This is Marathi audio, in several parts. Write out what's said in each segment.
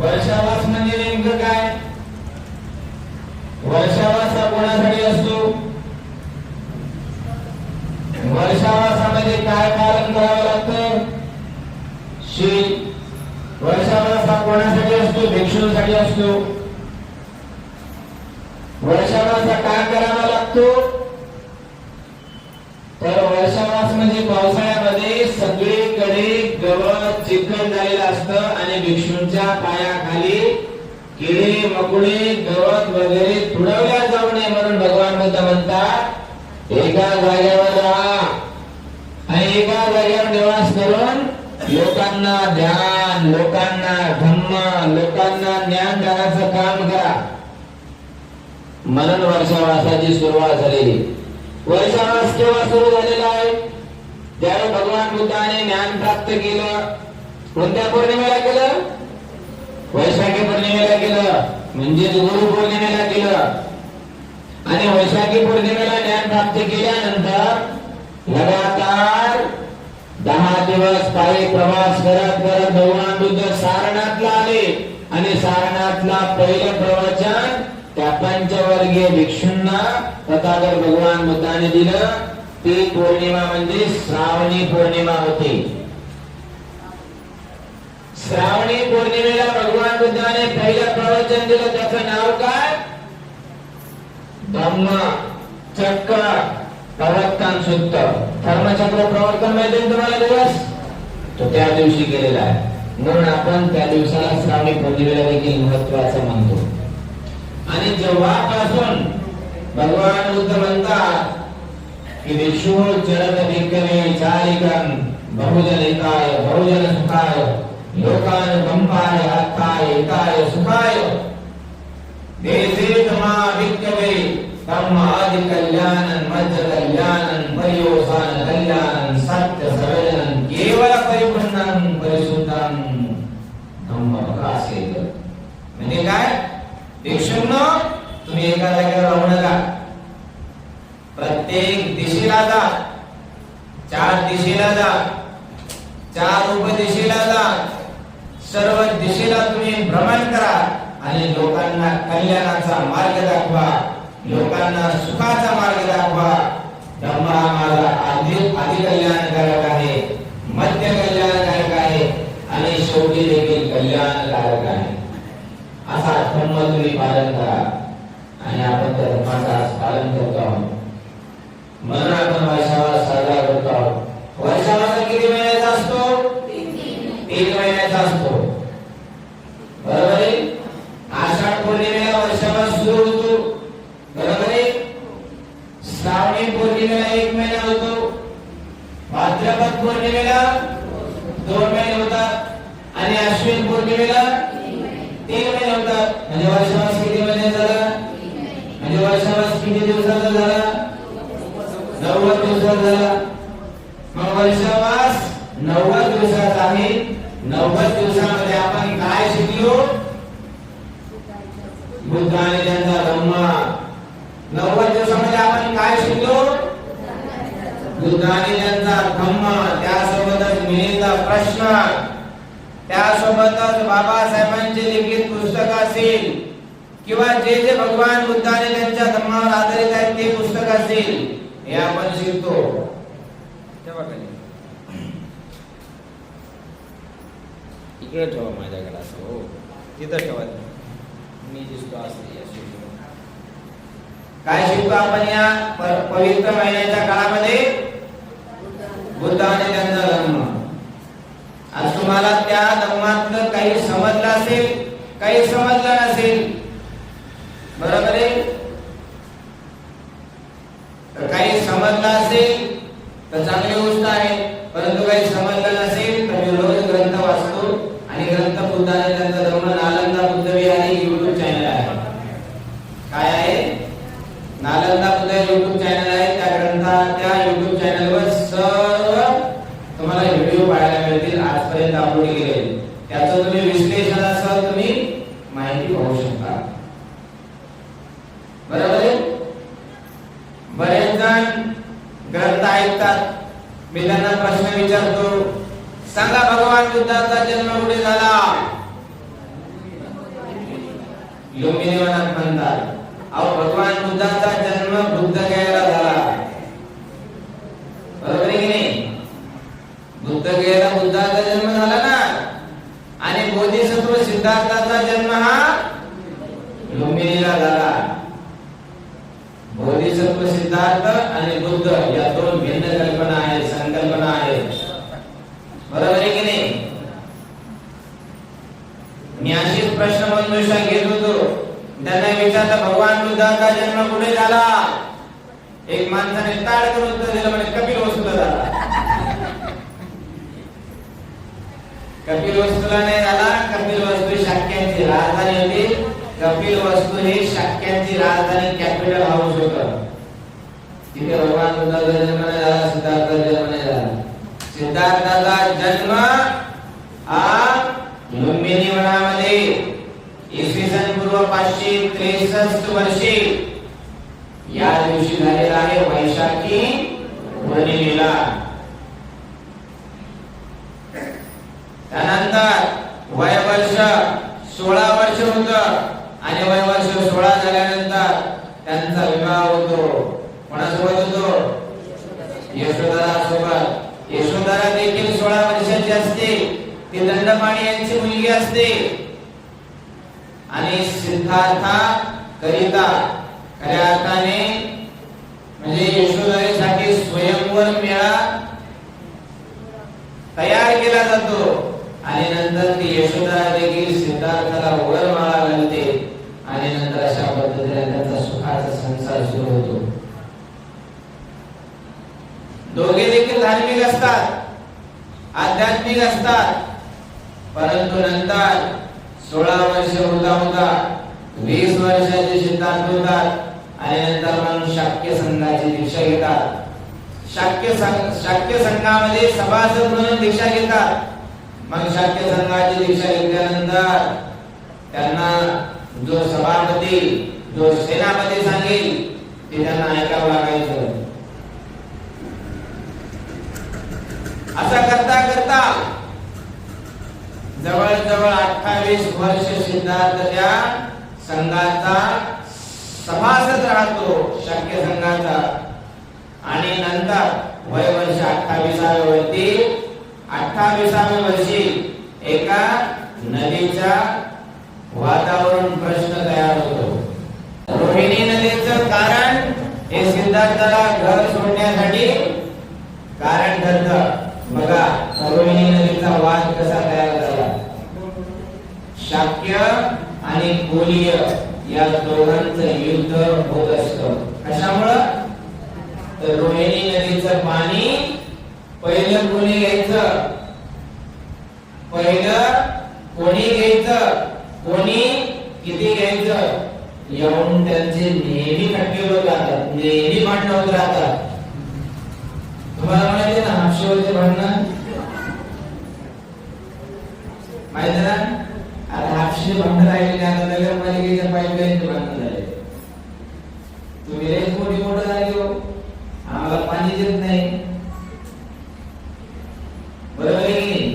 वर्षावास म्हणजे नेमकं काय? वर्षावास हा कोणासाठी असतो? वर्षावासामध्ये काय पालन करावं लागतं? शील. वर्षावास हा कोणासाठी असतो? भिक्षूंसाठी असतो. वर्षावास हा काय करावा लागतो? तर वर्षावास म्हणजे पावसाळ्यामध्ये सगळीकडे गवत चिखल झालेलं असतं आणि भिक्षूंच्या पायाखाली किडे मकोडे गवत वगैरे तुडवल्या जाऊ नये म्हणून भगवान बुद्ध म्हणतात एका जागेवर राहा आणि एका जागेवर निवास करून लोकांना ध्यान, लोकांना धम्म, लोकांना ज्ञान देण्याचं काम करा. म्हणून वर्षावासाची सुरुवात झालेली. वर्षावास केव्हा सुरू झालेला आहे? ज्यावेळी भगवान बुद्धाने ज्ञान प्राप्त केलं. कोणत्या पौर्णिमेला केलं? वैशाखी पौर्णिमेला केलं, म्हणजे गुरु पौर्णिमेला केलं. आणि वैशाखी पौर्णिमेला ज्ञान प्राप्त केल्यानंतर लगातार 10 दिवस पायी प्रवास करत करत भगवान बुद्ध सारनाथला आले आणि सारनाथला पहिलं प्रवचन त्या पंचवर्गीय भिक्षूंना तथागत भगवान बुद्धाने दिलं. ती पौर्णिमा म्हणजे श्रावणी पौर्णिमा होती. श्रावणी पौर्णिमेला भगवान बुद्धाने पहिलं प्रवचन दिलं. त्याचं नाव काय? धम्म चक्र प्रवर्तन सूत्र. धर्मचक्र प्रवर्तन माहिती तुम्हाला दिवस? तो त्या दिवशी केलेला आहे. म्हणून आपण त्या दिवसाला श्रावणी पौर्णिमेला देखील महत्वाचं मानतो. आणि जेव्हापासून भगवान बुद्ध म्हणतात की भिक्षु चरत भिक्खवे चारिकं बहुजन हिताय बहुजन सुखाय लोकान कंपाय अर्थाय हिताय सुखाय देसे तमा भिक्खवे तम आदि कल्याणं मध्य कल्याणं पर्योसान कल्याणं सत्य सर्वजनं केवल परिपूर्णं परिशुद्धं धम्म प्रकाशेत. म्हणजे काय? भिक्षूंनो, तुम्ही एका जागेवर राहू नका. प्रत्येक दिशेला जा, 4 दिशेला जा, 4 उपदिशेला जा. सर्व दिशेला तुम्ही भ्रमण करा आणि लोकांना कल्याणाचा मार्ग दाखवा, लोकांना सुखाचा मार्ग दाखवा. धम्म हा माझा आदि कल्याणकारक आहे, मध्य कल्याणकारक आहे आणि शेवटी देखील कल्याणकारक आहे. असा धम्म तुम्ही पालन करा. आणि आपण त्या धर्माचा पालन करतो आहोत. म्हणून आपण वर्षावास साजरा करतो आहोत. वर्षावास किती महिन्याचा असतो? 3 महिन्याचा असतो. बरोबर आहे? आषाढ पौर्णिमेला वर्षावास सुरू होतो. बरोबर आहे? श्रावणी पौर्णिमेला 1 महिना होतो. भाद्रपद पौर्णिमेला 2 महिने होतात आणि अश्विन पौर्णिमेला 3 महिने होतात. म्हणजे वर्षावास किती महिने झाला? म्हणजे वर्षावास किती दिवसाचा झाला? 90 दिवसाचा झाला. मग वर्षावास 90 दिवसाचा आहे. 90 दिवसामध्ये आपण काय शिकलो? बुद्धाने त्यांचा धम्म. 90 दिवसामध्ये आपण काय शिकलो? बुद्धाने त्यांचा धम्म. त्यासोबतच मिळेला प्रश्न. त्यासोबतच बाबासाहेबांचे लिखित पुस्तक असेल किंवा जे जे भगवान बुद्धाने त्यांच्या धम्मावर आधारित आहेत ते पुस्तक असेल, हे आपण शिकतो. तेव्हा कधी इकडे ठेवा माझ्याकडे असं, हो तिथं ठेवा, मी दिसतो असं. काय शिकतो आपण या पवित्र महिन्याच्या काळामध्ये? बुद्धाने त्यांचा धम्म. आज तुम्हाला त्या धम्मातलं काही समजलं असेल, काही समजलं नसेल, बरोबर आहे. तर काही समजलं असेल तर चांगली गोष्ट आहे, परंतु काही समजलं नसेल तर मी रोज ग्रंथ वाचतो आणि ग्रंथ बुद्धाने त्यांचा धम्म नालंदा बुद्ध विहारी YouTube चॅनल आहे. काय आहे? नालंदा बुद्ध YouTube चॅनल आहे. त्या YouTube चॅनलवर सर्व तुम्हाला व्हिडिओ पाहायला मिळतील, आजपर्यंत अपलोड केलेले. त्याचं तुम्ही विश्लेषणासह तुम्ही माहिती पाहू शकता, बरोबर आहे. बरेच जण ग्रंथ ऐकतात, मी त्यांना प्रश्न विचारतो, सांगा भगवान बुद्धाचा जन्म कुठे झाला? लुंबिनी वनात म्हणतात. अहो, भगवान बुद्धाचा जन्म बुद्धगयाला झाला, बरोबर आहे की नाही? बुद्धगयाला बुद्धाचा जन्म झाला ना. आणि बोधिसत्व सिद्धार्थाचा जन्म हा लुंबिनीला झाला. बोधिसत्व सिद्धार्थ आणि बुद्ध या दोन भिन्न कल्पना आहेत, संकल्पना आहेत, बरोबर आहे की नाही? मी अशीच प्रश्न मंजुषा घेत होतो, त्यांना विचारलं भगवान बुद्धाचा जन्म कुठे झाला? एक माणसाने ताड करून उत्तर दिलं, म्हणजे कपिल वस्तूला झाला. कपिल वस्तूला नाही झाला. कपिल वस्तू शाक्यांची राजधानी होती. कपिल वस्तू ही शाक्यांची राजधानी, कॅपिटल हाऊस होतं. तिथे भगवान बुद्धाचा जन्म नाही झाला, सिद्धार्थाचा जन्म नाही झाला. सिद्धार्थाचा जन्म हा लुंबिनी वनामध्ये इसवी सन पूर्व 563 वर्षी या दिवशी झालेला आहे, वैशाखी पौर्णिमेला. त्यानंतर वय वर्ष 16 वर्ष होतं आणि वय वर्ष 16 झाल्यानंतर त्यांचा विवाह होतो. कोणासोबत होतो? यशोधरा सोबत. यशोधरा देखील 16 वर्षाची असते, ती दंडपाणी यांची मुलगी असते. आणि सिद्धार्था करिता खऱ्या अर्थाने म्हणजे यशोधरेसाठी स्वयंवर मेळा तयार केला जातो. आणि नंतर ती यशोधरा देखील सिद्धार्थाला वरमाळा घालते आणि नंतर अशा पद्धतीने त्यांचा सुखाचा संसार सुरू होतो. दोघे देखील धार्मिक असतात, आध्यात्मिक असतात, परंतु नंतर 16 वर्ष होता 20 वर्षाचे सिद्धार्थ होतात आणि नंतर मग शाक्य संघाची दीक्षा घेतात. शाक्य संघामध्ये सभासद म्हणून दीक्षा घेतात. मग शाक्य संघाची दीक्षा घेतल्यानंतर त्यांना जो सभापती, जो सेनापती सांगेल ते त्यांना ऐकावं लागायचं. असं करता करता जवळजवळ 28 वर्ष सिद्धार्थ त्या संघाचा सभासद राहतो, शाक्य संघाचा. आणि नंतर वय वर्ष 28व्या वर्षी एका नदीच्या वातावरण प्रश्न तयार होतो. रोहिणी नदीचं कारण हे सिद्धार्थाला घर सोडण्यासाठी कारण ठरतं. बघा, रोहिणी नदीचा वाद कसा तयार झाला. शाक्य आणि कोलीय या दोघांचं युद्ध होत असतं. कशामुळं? तर रोहिणी नदीचं पाणी पहिलं कोणी घ्यायचं, कोणी किती घ्यायचं, येऊन त्यांचे नेहमी खटके होत राहतात, नेहमी भांडण होत राहतात. तुम्हाला माहिती आहे ना हापशेवरचे भांडण? माहिती ना? आता हापशे भांडण राहिले, आता नगरपालिकेच्या पाईपलाईनचे भांडण झाले. तुम्ही लयच मोठं झाली हो, आम्हाला पाणी देत नाही, बरोबर आहे की नाही?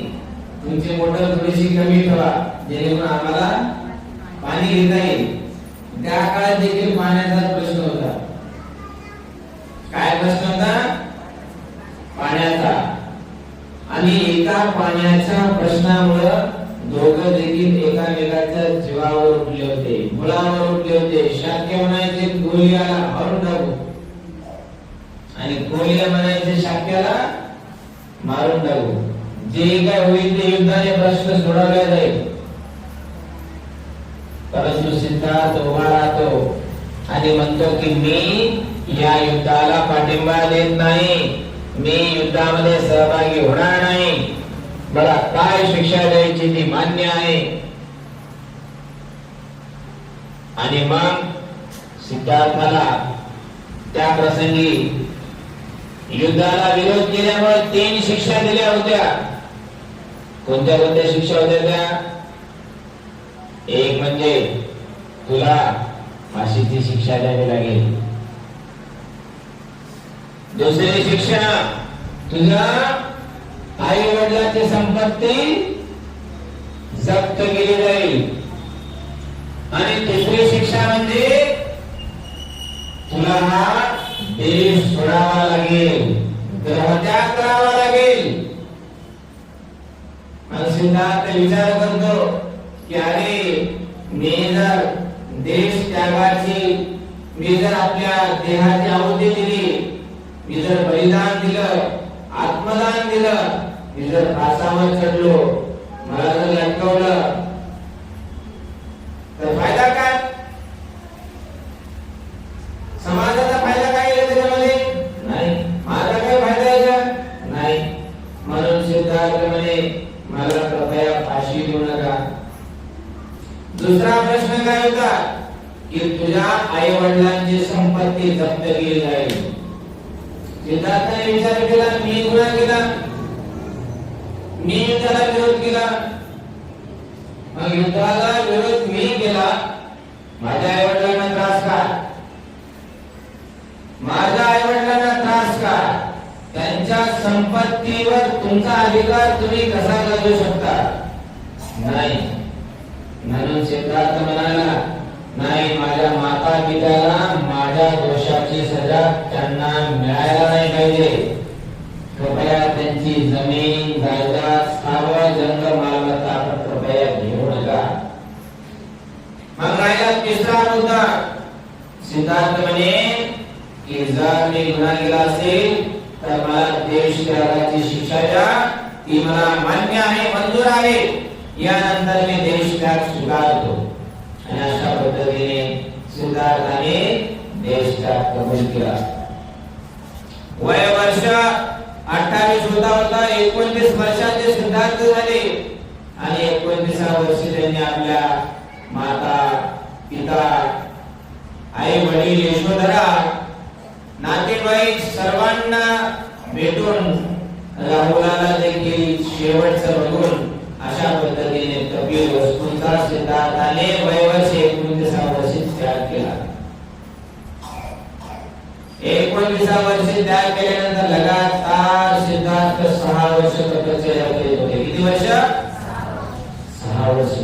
तुमची मोटर थोडीशी थोडीशी कमी ठेवा जेणेकरून आम्हाला पाणी घेता येईल. त्या काळात देखील पाण्याचा प्रश्न होता. काय प्रश्न होता? पाण्याचा. आणि एका पाण्याच्या प्रश्नामुळे दोघं देखील एकामेकाच्या जीवावर उठले होते, मुलावर उठले होते. शाक्य म्हणायचे कोलियाला मारून टाकू आणि कोलिया म्हणायचे शाक्याला मारून टाकू. जे काय होईल ते युद्धाने प्रश्न सोडवला जाईल. परंतु सिद्धार्थ उभा राहतो आणि म्हणतो की मी या युद्धाला पाठिंबा देत नाही, मी युद्धामध्ये सहभागी होणार नाही, मला काय शिक्षा द्यायची ती मान्य आहे. आणि मग सिद्धार्थाला त्या प्रसंगी युद्धाला विरोध केल्यामुळे 3 शिक्षा दिल्या होत्या. कोणत्या कोणत्या शिक्षा होत्या त्या? एक म्हणजे तुला फाशीची शिक्षा द्यावी लागेल. दुसरी शिक्षा तुझ्या आई वडिलांची संपत्ती जप्त केली जाईल. आणि तिसरी शिक्षा म्हणजे तुला हा देश सोडावा लागेल, ग्रहत्याग करावा लागेल. सिद्धार्थ विचार करतो की अरे मी जर देश त्यागाची, मी जर आपल्या देहाची आहुती दिली, मी जर बलिदान दिलं, आत्मदान दिलं, मी जर फासावर चढलो, मला जर लटकवलं तर फायदा काय? समाजाचा फायदा काय आहे त्याच्यामध्ये? नाही. माझा काय फायदा आहे? नाही. म्हणून सिद्धार्थ म्हणे मला कृपया फाशी देऊ नका. दुसरा प्रश्न काय होता की तुझ्या आई वडिलांची संपत्ती जप्त केली जाईल. सिद्धार्थाने विचार केला, मी गुन्हा केला, मी त्याला विरोध केला, मग युद्धाला विरोध मी केला, माझ्या आई वडिलांना त्रास का? माझ्या आई वडिलांना त्रास का? त्यांच्या संपत्तीवर तुमचा अधिकार तुम्ही कसा गाजवू शकता? नाही. म्हणून सिद्धार्थ म्हणाला, नाही, माझ्या माता पित्याला माझ्या दोषाची सजा त्यांना मिळायला नाही पाहिजे. कृपया त्यांची जमीन, जायदाद, स्थावर जंगल मालमत्ता कृपया घेऊ नका. मग राहिला तिसरा मुद्दा. सिद्धार्थ म्हणे की जर मी गुन्हा केला असेल तर मला देश त्यागाची शिक्षा द्या, ती मला मान्य आहे, मंजूर आहे. यानंतर मी देश त्याग स्वीकारतो. आणि अशा पद्धतीने सिद्धार्थाने देश त्याग कबूल केला. वय वर्ष 28 होता. 29 वर्षाचे सिद्धार्थ झाले आणि 29व्या वर्षी त्यांनी आपल्या माता, पिता, आई वडील, यशोधरा, नातेवाईक सर्वांना भेटून राहुलाला देखील शेवटचं बघून अशा पद्धतीने कपिल वस्तूंचा सिद्धार्थाने वयवर्ष 29व्या वर्षी त्याग केला. 29व्या वर्षी त्याग केल्यानंतर लगातार सिद्धार्थ 6 वर्ष तपश्चर्या करीत होते. किती वर्ष? 6 वर्ष.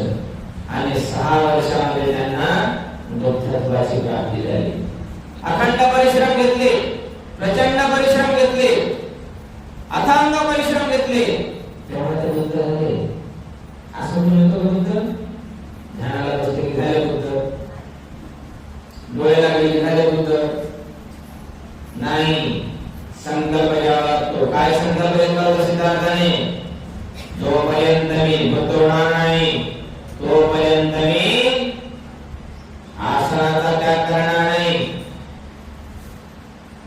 आणि 6 वर्षामध्ये त्यांना बुद्धत्वाची प्राप्ती झाली. अखंड परिश्रम घेतले, प्रचंड परिश्रम घेतले, अथांग परिश्रम घेतले, तेव्हा ते बुद्ध झाले. असं म्हणतो बुद्ध ध्यानाला बसले की झाले बुद्ध, डोळे लागले की झाले बुद्ध? नाही. संकल्प घ्यावा लागतो. काय संकल्प घेतला सिद्धार्थाने? जोपर्यंत मी बुद्ध होणार नाही तोपर्यंत मी आसनाचा त्याग करणार नाही.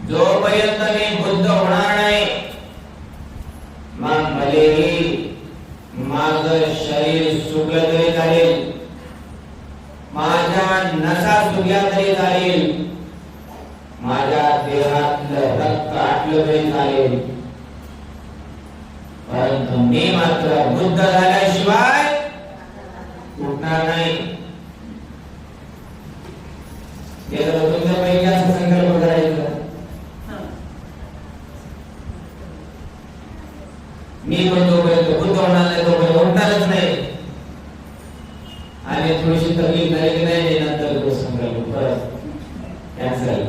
जोपर्यंत मी बुद्ध होणार नाही, मग भलेही माझं शरीर सुकलं तरी चालेल, माझ्या नसा सुकल्या तरी चालेल, माझ्या देहातलं रक्त आटलं तरी चालेल, परंतु मी मात्र बुद्ध झाल्याशिवाय उठणार नाही. तुमच्या पैकी असं संकल्प करायचा, मी पण जोपर्यंत बुद्ध होणार नाही तोपर्यंत उठणारच नाही. आणि थोडीशी तकलीफ झाली की नाही नंतर तो संकल्प परत कॅन्सल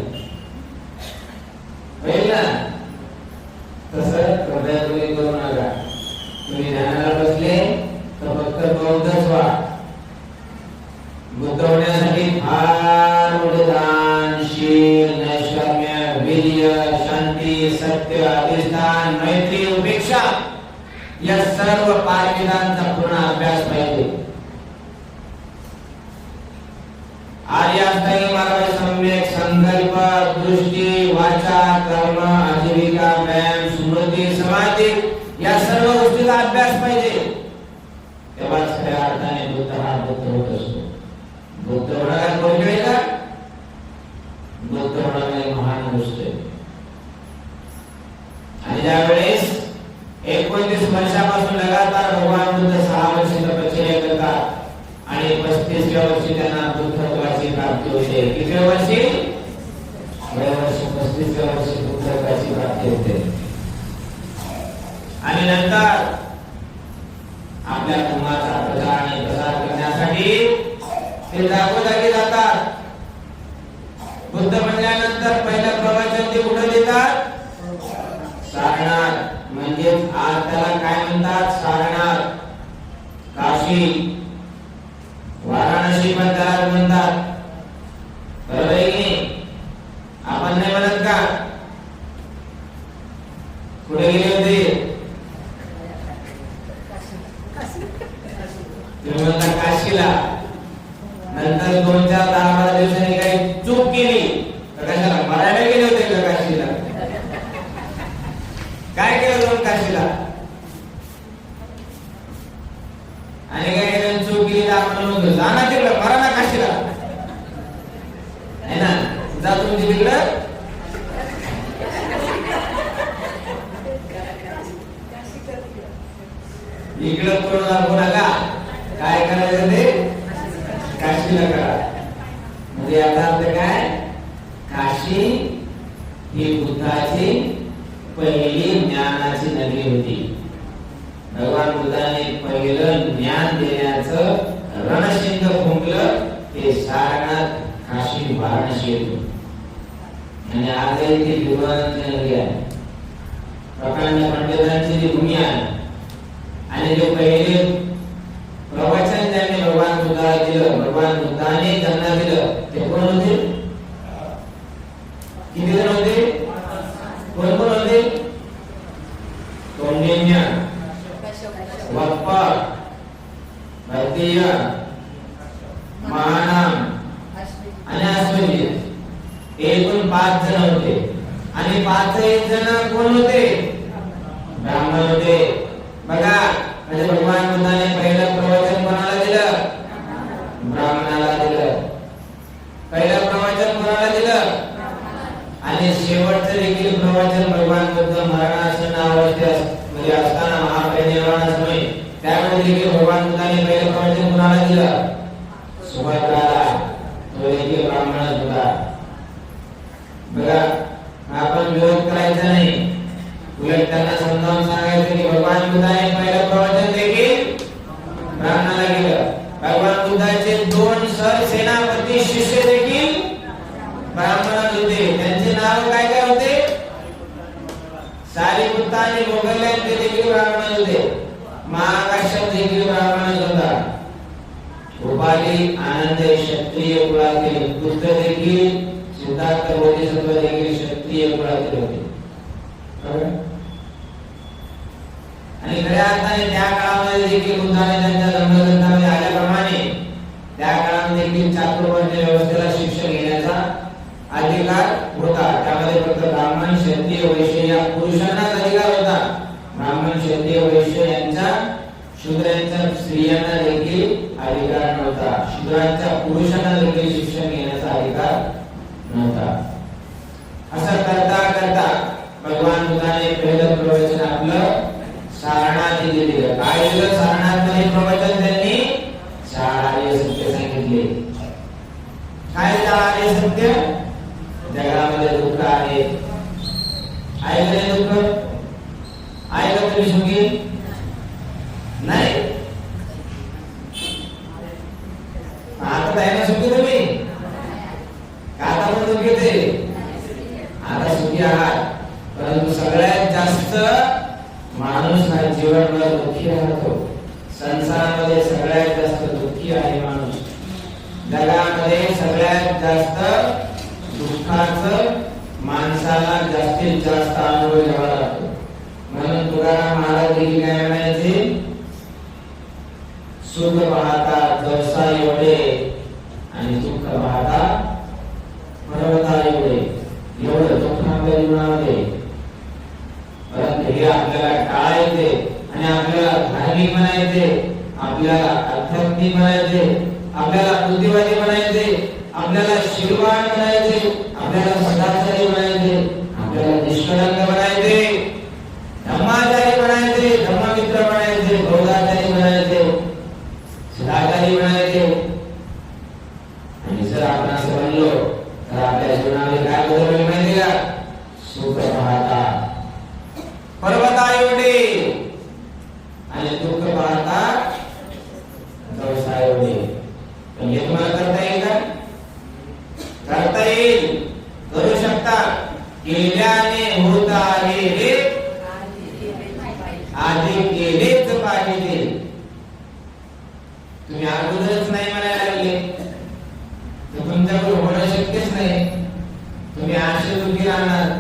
होईल ना. तसं हृदयात करू नका. तुम्ही ध्यानाला बसले तर फक्त बौद्धच व्हा. बुद्ध होण्यासाठी फार मोठे दान, शील, नैष्कर्म्य, वीर्य, शांती, सत्य, अधिष्ठान, मैत्री, उपेक्षा या सर्व पारमितांचा पूर्ण अभ्यास पाहिजे. आर्याष्टांगिक मार्गाचे सम्यक संकल्प, दृष्टी, वाचा, कर्म, आजीविका, व्यायाम, स्मृती, समाधी या सर्व गोष्टींचा अभ्यास पाहिजे. तेव्हाच खऱ्या अर्थाने बुद्ध हा बुद्ध होत असतो. बुद्ध होणार कोण का? बुद्ध होणार महान गोष्ट आहे. आणि ज्यावेळेस 29 वर्षापासून लगातार भगवान बुद्ध 6 वर्ष तपश्चर्या करतात आणि 35व्या वर्षी त्यांना बुद्धत्वाची प्राप्ती होते. कितव्या वर्षी? 35व्या वर्षी बुद्धत्वाची प्राप्ती होते. आणि नंतर आपल्या धर्माचा प्रचार आणि प्रसार करण्यासाठी ते जागोजागी जातात. बुद्ध म्हणल्यानंतर पहिलं प्रवचन ते कुठे देतात? सारनाथ. म्हणजे आज त्याला काय म्हणतात? सारनाथ. काशी, वाराणसी पण त्याला म्हणतात. बरोबर आहे की आपण नाही म्हणत का? कुठे गेले होते? तुम्ही म्हणता काशीला. नंतर 2-4-10-12 दिवसांनी काही चूक केली तर कशाला मरायला गेले होते का काशीला? काय केलं जाऊन काशीला? आणि काय केलं? चूक केली तर आपण म्हणतो जा ना तिकडं, मरा ना काशीला, है ना? जा तुमची तिकडं. इकडं करून दाखवू नका. काय करायचं ते काशीला करा. म्हणजे याचा अर्थ काय? काशी ही बुद्धाची पहिली ज्ञानाची नगरी होती. भगवान बुद्धाने पहिलं ज्ञान देण्याचं रणशिंग फुंकलं ते सारनाथ, काशी, वाराणसी येतो. आणि आजही ती विद्वानांची नगरी आहे. प्रकांड पंडितांची जी भूमी आहे. आणि जे पहिले प्रवचन ज्यांनी भगवान बुद्धाला दिलं, भगवान बुद्धाने त्यांना दिलं, ते कोण होते? किती जण होते? कोण कोण होते? कौंडिन्य, वक्पा, भरतीय, महानाम आणि अश्वजित. एकूण 5 जण होते. आणि 5 जण कोण होते? ब्राह्मण होते. बघा, म्हणजे भगवान बुद्धाने पहिलं प्रवचन कोणाला दिलं? ब्राह्मणाला दिलं. पहिलं प्रवचन कोणाला दिलं? आणि शेवटचं देखील प्रवचन भगवान बुद्ध मरणासन अवस्थेत म्हणजे असताना महापरिनिर्वाणासमयी त्यावेळी देखील भगवान बुद्धाने पहिलं प्रवचन कोणाला दिलं? सुभद्राला. तो देखील ब्राह्मणच होता. बघा, आपण विरोध करायचा नाही. उलट त्यांना समजावून सांगायचं की भगवान बुद्धाने पहिलं प्रवचन देखील ब्राह्मणाला केलं. भगवान बुद्धाचे 2 सेनापती शिष्य देखील ब्राह्मण होते. त्यांचे नाव काय काय होते? सारिपुत्त आणि मोगल्य ते देखील ब्राह्मण होते. महाकाश्यप देखील ब्राह्मणच होता. उपाली आनंद क्षत्रिय कुळातील. बुद्ध देखील, सिद्धार्थ बोधिसत्व देखील क्षत्रिय कुळातील होते. आणि खऱ्या अर्थाने त्या काळामध्ये देखील बुद्धाने त्यांच्या धर्मग्रंथामध्ये आल्याप्रमाणे त्या काळामध्ये देखील चातुर्वर्ण्य व्यवस्थेला शिक्षण घेण्याचा अधिकार होता. त्यामध्ये फक्त ब्राह्मण, क्षत्रिय, वैश्य या पुरुषांनाच अधिकार होता. ब्राह्मण, क्षत्रिय, वैश्य यांचा शूद्रांच्या स्त्रियांना देखील अधिकार नव्हता. शूद्रांच्या पुरुषांना देखील शिक्षण घेण्याचा अधिकार नव्हता. असं करता करता भगवान बुद्धाने पहिलं प्रवचन आपलं सारनाथ दिलं. काय दिलं? सारनाथ मध्ये प्रवचन त्यांनी 4 आर्य सत्य सांगितले. काय 4 आर्य सत्य? जगामध्ये दुःख आहे. ऐकले दुःख? ऐकलं तुम्ही सुखी नाही? करताय ना सुखी तुम्ही का आता पण दुःखीच आहे आता सुखी आहात परंतु सगळ्यात जास्त माणूस हा जीवनामध्ये दुःखी राहतो संसारामध्ये सगळ्यात जास्त दुःखी आहे माणूस जगामध्ये सगळ्यात जास्त दुःखाचं माणसाला जास्तीत जास्त अनुभव घ्यावा लागतो म्हणून तुकाराम महाराज देखील काय म्हणायचे सुख पाहता जवसा एवढे आणि दुःख पाहता पर्वता एवढे एवढं दुःख आपल्या जीवनामध्ये परंतु हे आपल्याला टाळायचे आणि आपल्याला धार्मिक बनायचे आपल्याला आध्यात्मिक बनायचे आपल्याला बुद्धिवादी बनायचे आपल्याला शिरवाण बनायचे आपल्याला सदाचारी बनायचे आपल्याला निष्कलंक बनायचे धम्माचारी बनायचे धम्ममित्र बनायचे बौद्धाचारी बनायचे सदाचारी बनायचे आणि जर आपण असं बनलो तर आपल्या जीवनामध्ये काय बदल होईल माहिती का सुख पाहता पर्वता एवढे आणि दुःख पाहता जवसा एवढे पण हे तुम्हाला करता येईल का करता येईल करू शकता केल्याने होत आहे रे आधी केलेच पाहिजे तुम्ही अगोदरच नाही म्हणायला लागले तर तुमच्याकडून होणं शक्यच नाही तुम्ही आशे दुःखी राहणार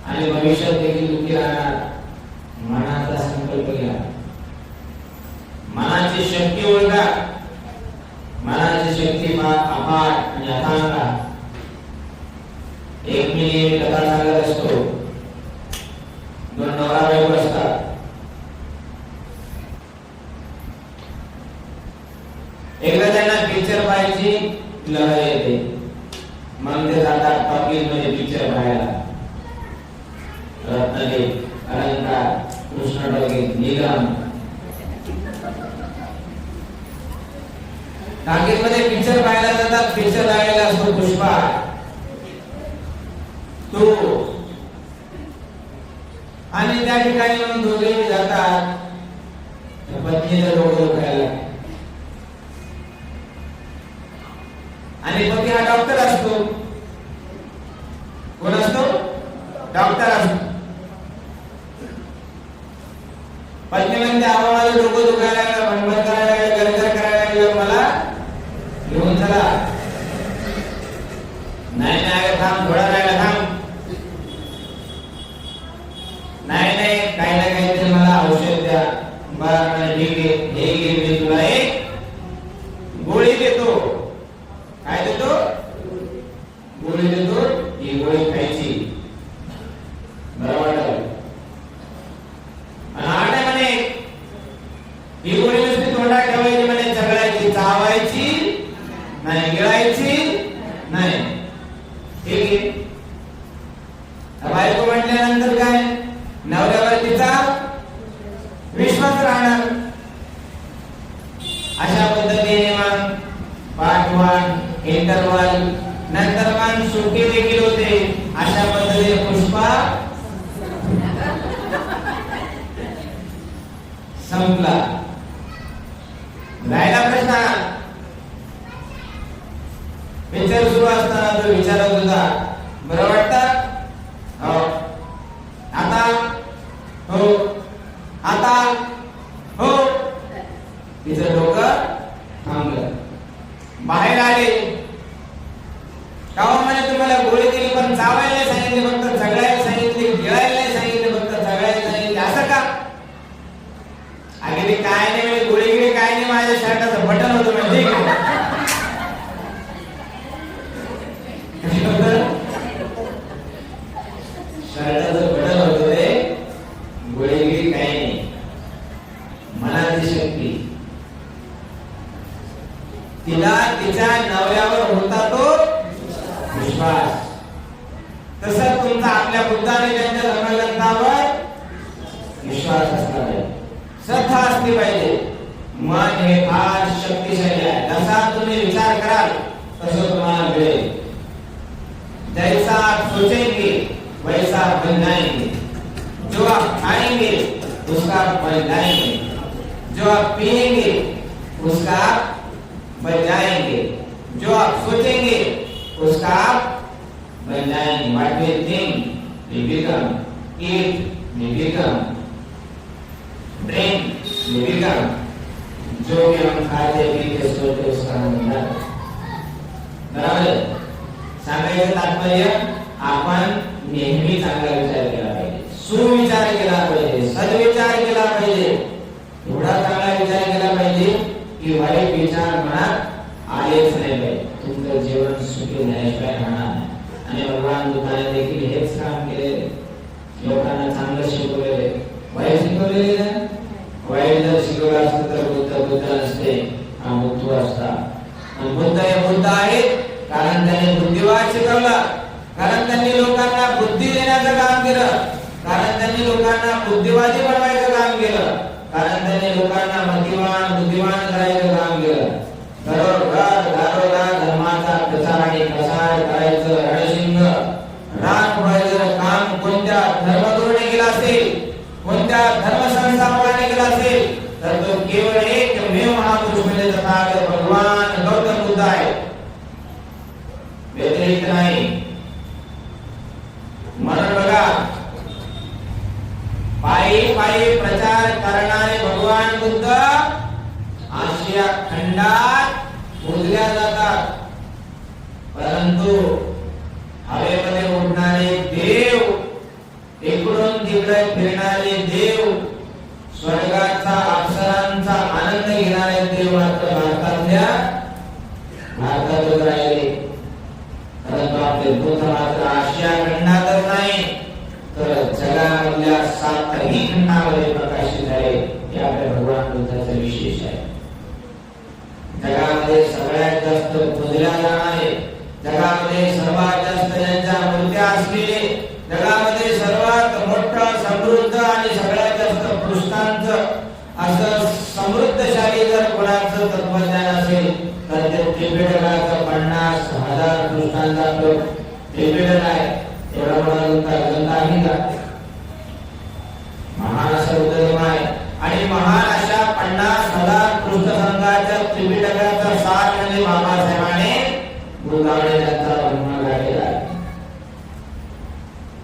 आणि भविष्यात देखील दुःखी राहणार मनाचा संकल्प घ्या मनाची शक्ती ओळखा मनाची शक्ती अफाट आणि अथांग एक मी कथा सांगत असतो दोन नवरा बायको असतात एकदा त्यांना पिक्चर पाहायची लहर येते मग ते जातात टॉकीज मध्ये पिक्चर पाहायला रत्नागिरी अलंकार कृष्ण टॉकीज निगम टॉकीज मध्ये पिक्चर पाहायला जातात पिक्चर लागलेला असतो पुष्पा तो आणि त्या ठिकाणी मग दोघेही जातात पत्नीचं डोकं दुखायला आणि पती हा डॉक्टर असतो कोण असतो डॉक्टर असतो पत्नी म्हणते आवा माझं डोकं दुखायला लागलं भणभण करायला लागलं गरगर करायला लागलं मला घेऊन चला नाही नाही थांब थोडा राहिला थांब नाही नाही काही ना काहीतरी मला औषध द्या बरं ठीक आहे हे घे मी तुला एक गोळी देतो काय देतो गोळी देतो ही गोळी खायची बरं वाटलं आणि आठ म्हणे ही गोळी नुसती तोंडात ठेवायची म्हणे चगळायची चावायची नाही गिळायची नाही ठीक आहे बायको म्हटल्यानंतर काय नवऱ्यावर तिचा विश्वास राहणार अशा पद्धतीने मग पार्ट 1 इंटरवल नंतर मग सुट्टी देखील होते अशा पद्धतीने पुष्पा संपला राहिला प्रश्न पिक्चर सुरू असताना तो विचारत होता बरं वाटतं हो आता हो आता हो तिचं डोकं थांबलं बाहेर आले कावा म्हणे तुम्हाला गोळी दिली पण चावायला नाही सांगितले फक्त झगडायला सांगितले गिळायला नाही सांगितले फक्त झगडायला सांगितले असं का अगे ते काय नाही गोळी गिळी काय नाही माझ्या शर्टाचं बटन होतं म्हणजे शर्टाचं बटन होतं ते गोळी गिळी काही नाही मनाची शक्ती तिला तिच्या नवऱ्यावर होता तो विश्वास तसं तुमचा आपल्या बुद्धाने त्यांच्या धर्मग्रंथावर विश्वास असला पाहिजे श्रद्धा असली पाहिजे मन हे फार शक्तिशाली आहे जसा तुम्ही विचार कराल तसं तुम्हाला मिळेल जैसा आप सोचेंगे वैसा बन जाएंगे जो आप खाएंगे उसका आप बन जाएंगे जो आप पिएंगे उसका आप बन जाएंगे, जो आप सोचेंगे उसका आप बन जाएंगे। What we think we become, eat we become, drink we become, जो भी हम खाते पीते सोचते उसका हम बनता। बराबर सांगायचं तात्पर्य आपण नेहमी चांगला विचार केला पाहिजे, सुविचार केला पाहिजे, सद्विचार केला पाहिजे, एवढा चांगला विचार केला पाहिजे की वाईट विचार मनात आलेच नाही पाहिजे, तुमचं जीवन सुखी झाल्याशिवाय राहणार नाही। आणि भगवान बुद्धाने देखील हेच काम केले, लोकांना चांगलं शिकवलेले, वाईट शिकवलेले नाही। वाईट जर शिकवलं असतं तर बुद्ध नसते, हा बुद्ध असता। आणि बुद्ध हे बुद्ध आहेत कारण त्यांनी बुद्धिवाद शिकवला, कारण त्यांनी लोकांना बुद्धी देण्याचं काम केलं, कारण त्यांनी लोकांना बुद्धिवादी बनवायचं काम केलं, कारण त्यांनी लोकांना मतिवान बुद्धिमान करायचं काम केलं। दारोगा धर्माचा प्रचार आणि प्रसार करायचं रणशिंग रान व्हायचं काम कोणत्या धर्मगुरूने केलं असेल, कोणत्या धर्मसंस्थापकाने केलं असेल तर तो केवळ एकमेव महापुरुष म्हणजे तथागत भगवान गौतम बुद्ध आहे, व्यतिरिक्त नाही। म्हणून बघा पायी पायी प्रचार करणारे भगवान बुद्ध आशिया खंडात पूजल्या जातात, परंतु हवेमध्ये उडणारे देव, इकडून तिकडे फिरणारे देव, स्वर्गाचा अप्सरांचा आनंद घेणारे देव मात्र भारतातच राहिले। परंतु आपले बुद्ध मात्र आशिया खंडातच नाही तर जगामधल्या 7ही खंडामध्ये प्रकाशित झाले, हे आपल्या भगवान बुद्धाचे विशेष आहे। जगामध्ये सगळ्यात जास्त पूजल्या जाणारे, जगामध्ये सर्वात जास्त ज्यांच्या मूर्त्या असलेले, जगामध्ये सर्वात मोठं समृद्ध आणि सगळ्यात जास्त पृष्ठांचं असं समृद्धशाली जर कोणाचं तत्वज्ञान असेल तर ते त्रिपिटकाचं 50,000 पृष्ठांचा त्रिपिटक आहे। एवढा मोठा ग्रंथ आहे का? महान असं उद्गम आहे आणि महान अशा 50,000 पृष्ठसंघाच्या त्रिपिटकाचा सार म्हणजे बाबासाहेबांनी बुद्धाने त्यांचा धर्म गाठलेला आहे।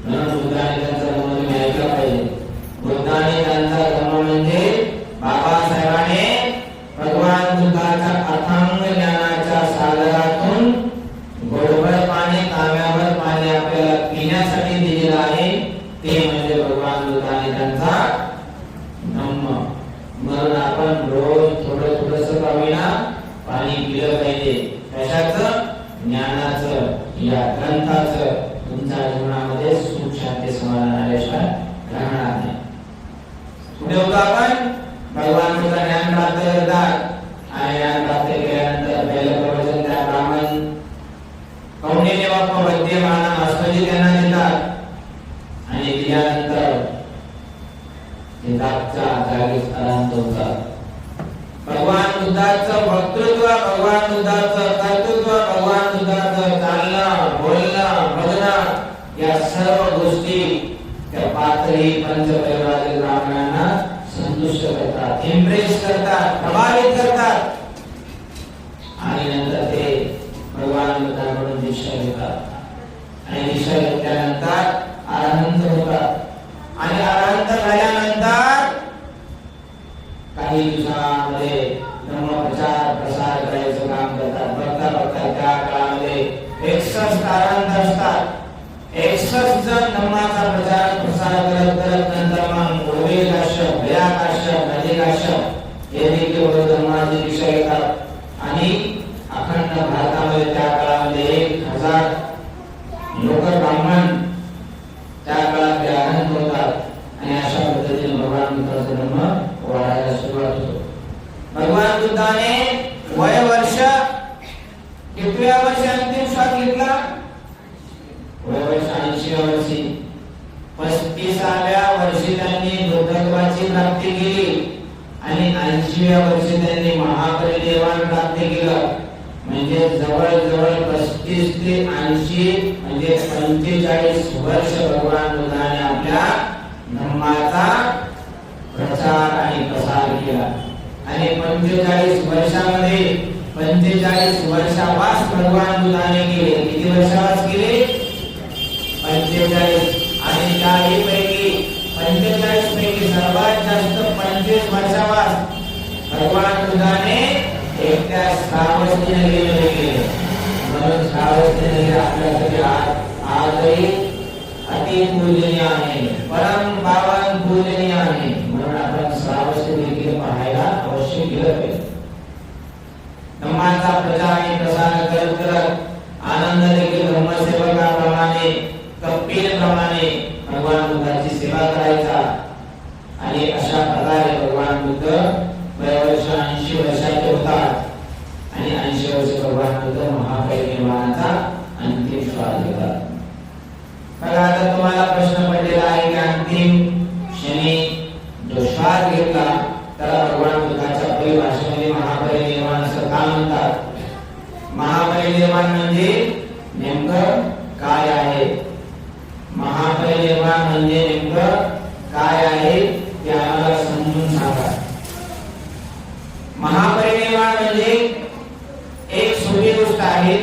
म्हणून बुद्धाने त्यांचा धर्म तुम्ही ऐकला पाहिजे। बुद्धाने त्यांचा धर्म म्हणजे बाबासाहेबांनी भगवान बुद्धाच्या अथांग ज्ञानाच्या सागरातून गोडभर पाणी, तांब्याभर पाणी आपल्याला पिण्यासाठी दिलेलं आहे, ते म्हणजे भगवान बुद्धाने त्यांचा धम्म। म्हणून आपण रोज थोडं थोडंसं का होईना पाणी पिलं पाहिजे, कशाचं? ज्ञानाचं, या ग्रंथाचं। तुमच्या जीवनामध्ये सुख शांती समाधान आल्याशिवाय राहणार नाही। पुढे होतो आपण भगवान बुद्ध ज्ञान प्राप्त करतात आणि ज्ञान प्राप्त केल्यानंतर पहिलं प्रवचन त्या ब्राह्मण कौंडिन्य बाप्पा वैद्यमाना अस्पजी त्यांना देतात आणि दिल्यानंतर किताबच्या जागी स्थानांतर होतात। भगवान बुद्धाचं वक्तृत्व, भगवान बुद्धाचं कर्तृत्व, भगवान बुद्धाचं चालणं, बोलणं, बघणं या सर्व गोष्टी त्या पाथरी पंचपैवारी ब्राह्मणांना संतुष्ट करतात, इम्प्रेस करतात, प्रभावित करतात आणि नंतर ते भगवान बुद्धांकडून दीक्षा घेतात आणि दीक्षा घेतल्यानंतर अरहंत होतात आणि अरहंत झाल्यानंतर काही दिवसांमध्ये धर्मप्रचार प्रसार करायचं काम करतात। बघता बघता त्या काळामध्ये 61 अरहंत असतात। 61 जण धर्माचा प्रचार प्रसार करत करत नंतर मग ओवे काश्यप, भया काश्यप, नदी काश्यप हे देखील धर्माची दीक्षा घेतात आणि अखंड भारतामध्ये त्या काळामध्ये 1000 लोक ब्राह्मण त्या काळात अरहंत होतात आणि अशा पद्धतीने भगवान बुद्धाचा धर्म वाढायला सुरुवात होतो। भगवान बुद्धाने वय वर्ष कितव्या वर्षी अंतिम श्वास घेतला? वय वर्ष 80व्या वर्षी। 35व्या वर्षी त्यांनी बुद्धत्वाची प्राप्ती केली आणि 80व्या वर्षी त्यांनी महापरिनिर्वाण प्राप्त केलं। म्हणजे जवळजवळ 35 ते 80 म्हणजे 45 वर्ष भगवान बुद्धाने आपल्या धर्माचा प्रचार आणि प्रसार केला आणि 45 वर्षामध्ये 45 वर्षावास भगवान बुद्धाने केले. किती वर्षावास केले? 45. आणि त्यापैकी 45 पैकी सर्वात जास्त 25 वर्षावास भगवान बुद्धाने एकट्या श्रावस्ती नगरीमध्ये केले. म्हणून श्रावस्ती नगरी आपल्यासाठी आजही अति पूजनीय आहे, परम पावन पूजनीय आहे. म्हणून आपण श्रावस्ती देखील पाहायला अवश्य गेलं पाहिजे. धम्माचा प्रचार आणि प्रसार करत करत आनंद देखील धम्मसेवकाप्रमाणे कपिल प्रमाणे भगवान बुद्धाची सेवा करायचा. आणि अशा प्रकारे भगवान बुद्ध वयोवर्ष 80 वर्षाचे होतात आणि 80 वर्ष भगवान बुद्ध महापरिनिर्वाणाचा अंतिम श्वास घेतात. बघा, आता तुम्हाला प्रश्न पडलेला आहे की अंतिम क्षणी जो श्वास घेतला त्याला भगवान बुद्धाच्या परिभाषेमध्ये महापरिनिर्वाण असं का म्हणतात? महापरिनिर्वाण म्हणजे नेमकं काय आहे? महापरिनिर्वाण म्हणजे नेमकं काय आहे ते आम्हाला समजून सांगा. महापरिनिर्वाण म्हणजे एक सोपी गोष्ट आहे.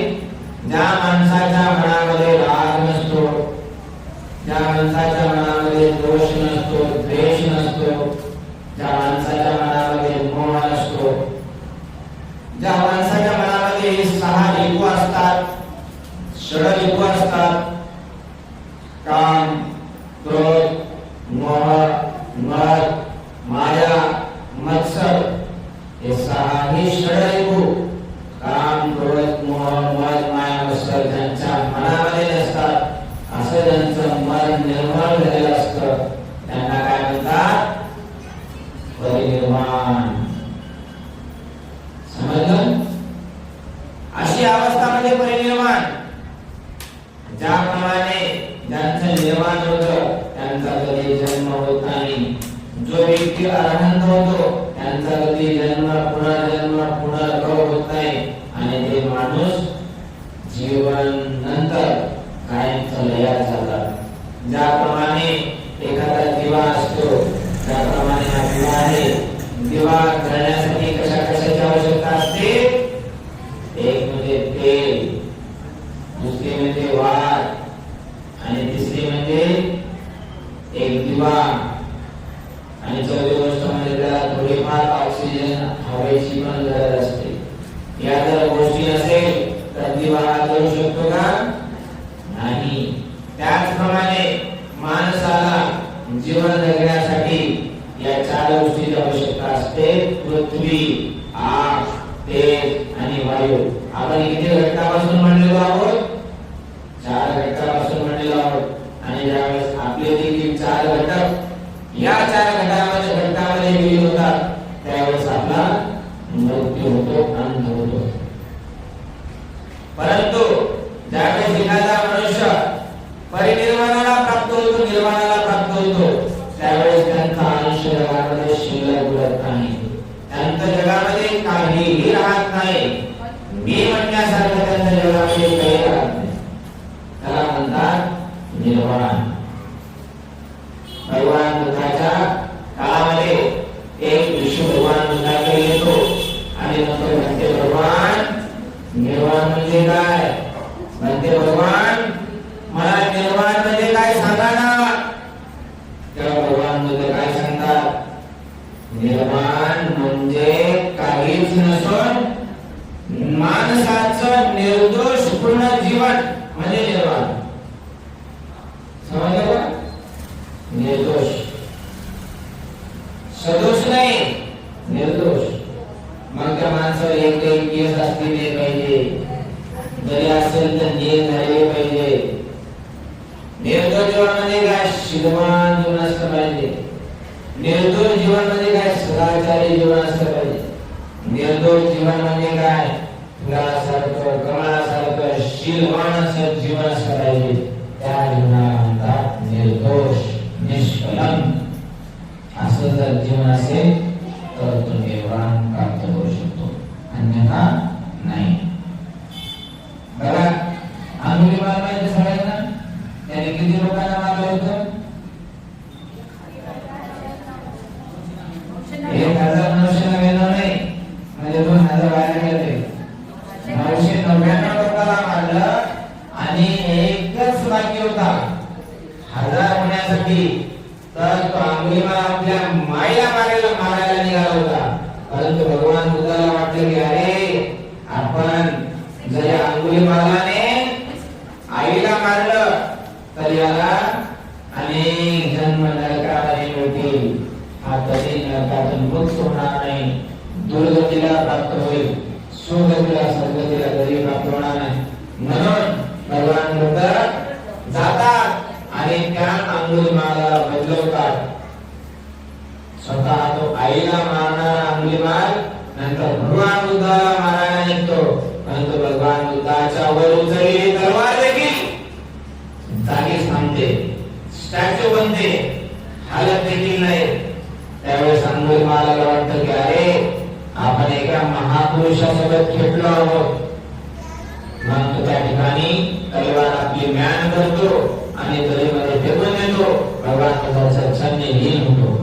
ज्या माणसाच्या मनामध्ये राग नसतो, ज्या माणसाच्या मनामध्ये दोष नसतो, द्वेष नसतो, ज्या माणसाच्या मनामध्ये मोह नसतो, ज्या माणसाच्या मनामध्ये 6 रिपू असतात, षडरिपू असतात, काम, क्रोध, मोह, मद, माया, मत्सर, हे 6 ही षडरिपू काम, क्रोध, मोह, मद, माया, मत्सर ज्यांच्या मनामध्ये नसतात, असं ज्यांचं मन निर्मळ झालेलं असतं त्यांना काय म्हणतात? परिनिर्वाण. समजलं? अशी अवस्था म्हणजे परिनिर्वाण. ज्याप्रमाणे ज्यांचं निर्वाण होतं त्यांचा कधी जन्म होत नाही. जो व्यक्ती अरहंत होतो त्यांचा कधी जन्म पुनर्जन्म होत नाही आणि ते माणूस जीवन नंतर कायमचा लयात जातात. ज्याप्रमाणे एखादा दिवा असतो त्याप्रमाणे हा दिवा आहे. दिवा जळण्यासाठी कशाची आवश्यकता असते? एक म्हणजे तेल, दुसरी म्हणजे वात आणि तिसरी म्हणजे एक दिवा आणि चौथी गोष्ट म्हणजे त्याला थोडीफार ऑक्सिजन हवेची पण गरज असते. या जर गोष्टी नसेल तर दिवा जळू शकतो का? नाही. त्याचप्रमाणे माणसाला जीवन जगण्यासाठी या 4 गोष्टींची आवश्यकता असते. पृथ्वी, आग, तेज आणि वायू. आपण किती घटकापासून बनलेलो आहोत? 4 घटकापासून बनलेलो आहोत. आणि ज्यावेळेस आपले देखील 4 घटक या 4 घटकामध्ये विलीन होतात त्यावेळेस आपला मृत्यू होतो, अंत होतो. परंतु ज्यावेळेस एखादा मनुष्य परिनिर्वाणाला प्राप्त होतो, निर्वाणाला प्राप्त होतो, त्यावेळेस त्यांचा आयुष्य जगामध्ये शिल्लक उरत नाही. त्यांच्या जगामध्ये काहीही राहत नाही. मी म्हणण्यासारखं त्यांच्या जगामध्ये काही राहत नाही. त्याला म्हणतात निर्वाण. भगवान बुद्धाच्या काळामध्ये एक ऋषी भगवान बुद्धाकडे येतो आणि नंतर म्हणते, भगवान निर्वाण म्हणजे काय? म्हणते, भगवान मला निर्वाण म्हणजे काय सांगा ना. तेव्हा भगवान बुद्ध काय सांगतात? निर्वाण म्हणजे काहीच नसून माणसाचं निर्दोष पूर्ण जीवन म्हणजे निर्वाण. समजलं का? निर्दोष, सदोष नाही, निर्दोष. मग त्या माणसावर एक केस असलेले पाहिजे, जरी असेल तर न्याय झाले पाहिजे. निर्दोष जीवनामध्ये काय? शिलवान जीवन असलं पाहिजे. निर्दोष जीवन म्हणजे काय? सदाचारी जीवन असलं पाहिजे. निर्दोष जीवन म्हणजे काय? फुलासारखं, कमळासारखं शीलवान असं जीवन असलं पाहिजे. त्या जीवनाला म्हणतात निर्दोष, निष्कलंक. असं जर जीवन असेल तर तो निर्वाण प्राप्त करू शकतो, अन्यथा नाही. बघा, अंगुलीमाल माहिती सगळ्यांना, त्याने किती लोकांना मारलं होतं? 1000 मनुष्याला गेलं नाही म्हणजे 2000 बाहेर गेले. 999 लोकांना मारलं आणि एकच बाकी होता 1000 होण्यासाठी. तर तो अंगुलीमाल आपल्या माईला मारायला निघाला होता. परंतु भगवान बुद्धाला वाटलं की अरे आपण जर अंगुलीमालाने आईला मारलं तर याला अनेक जन्म नरकामध्ये मिळतील. हा कधी नरकातून मुक्त होणार नाही, दुर्गतीला प्राप्त होईल, सुगतीला सद्गतीला कधी प्राप्त होणार नाही. म्हणून भगवान बुद्ध जातात आणि त्या अंगुलीमालाला बदलवतात. स्वतः तो आईला मारणारा अंगुलीमाल नंतर भगवान बुद्धाला मारायला निघतो. परंतु भगवान बुद्धाच्या वर उचललेली तलवार देखील जागीच थांबते, स्टॅच्यू बनते, हालत देखील नाही. त्यावेळेस अंगुलीमालाला वाटतं की अरे आपण एका महापुरुषासोबत खेळलो आहोत. मग तो त्या ठिकाणी तलवार आपली म्यान करतो आणि तलवारीमध्ये फेकून देतो. भगवान बुद्धाचा छन्नी लीन होतो.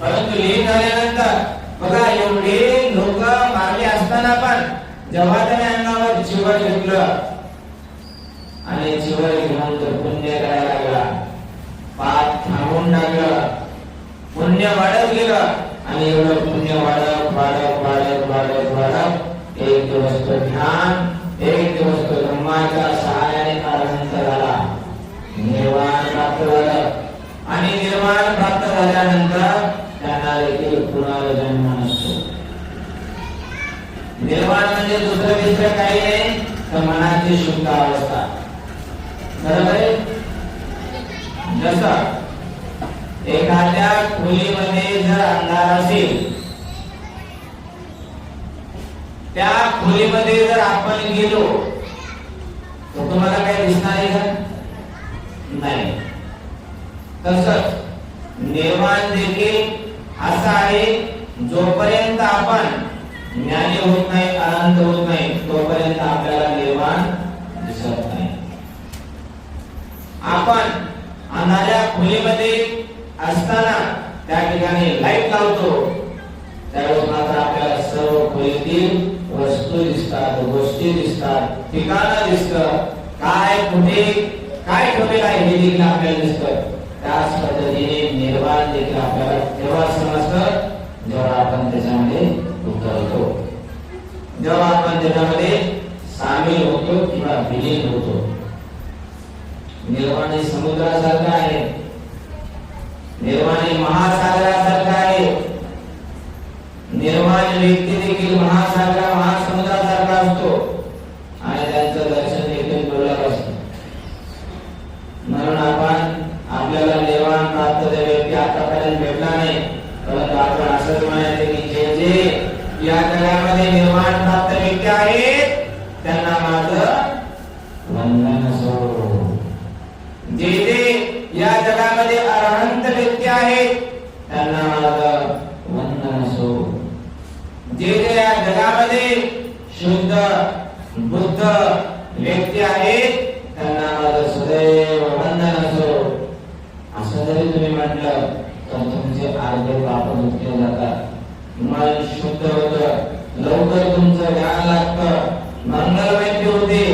परंतु लीन झाल्यानंतर बघा एवढे लोक मारले असताना पण जेव्हा त्याने अंगावर चिवर घेतलं आणि चिवर घेऊन तो पुण्य करायला लागला, पाप थांबून टाकलं, पुण्य वाढत गेलं आणि एवढं पुण्य वाढत वाढत वाढत वाढत वाढत एक दिवस तो ध्यान, एक दिवस तो ब्रह्माच्या सहाय्याने अरहंत झाला, निर्वाण प्राप्त झालं. आणि निर्वाण प्राप्त झाल्यानंतर त्यांना देखील पुनर्जन्म नसतो. निर्वाण म्हणजे दुसरं काही नाही तर मनाची शुद्ध अवस्था. बरोबर आहे. जसं एखाद्या खोलीमध्ये जर अंधार असेल, त्या खोलीमध्ये जर आपण गेलो तर तुम्हाला काही दिसणार आहे का? नाही. तसंच निर्वाण देखील असं आहे, जोपर्यंत आपण ज्ञानी होत नाही, अनंत होत नाही, तोपर्यंत आपल्याला निर्वाण दिसत नाही. आपण अंधाऱ्या खोलीमध्ये असताना त्या ठिकाणी लाईट लावतो, त्यावेळेस मात्र आपल्याला सर्व खोलीतील वस्तू दिसतात, गोष्टी दिसतात, ठिकाणं दिसतं, काय कुठे काय ठेवलेलं आहे हे देखील आपल्याला दिसतं. त्याच पद्धतीने निर्वाण देखील आपल्याला तेव्हा समजतं जेव्हा आपण त्याच्यामध्ये उतरतो, जेव्हा आपण त्याच्यामध्ये सामील होतो किंवा विलीन होतो. निर्वाण हे समुद्रासारखं आहे, निर्वाण हे महासागरासारखं आहे. निर्वाण व्यक्ती देखील महासागरा महासमुद्रासारखा असतो आणि त्यांचं दर्शन देखील दुर्लभ असतं. म्हणून आपण आपल्याला निर्वाण प्राप्त व्यक्ती आतापर्यंत भेटला नाही, परंतु आपण असंच म्हणायचे की जे जे या जगामध्ये निर्वाण प्राप्त व्यक्ती आहेत त्यांना माझं वंदन असो. जे जे या जगामध्ये अरहंत व्यक्ती आहेत त्यांना माझं वंदन असो. जे जे या जगामध्ये शुद्ध बुद्ध व्यक्ती आहेत त्यांना माझं सदैव वंदन असो. असं जरी तुम्ही म्हटलं तर तुमचे अर्धे पाप धुतले जातात, मन शुद्ध होतं, लवकर तुमचं ज्ञान लागतं, मंगलमय होते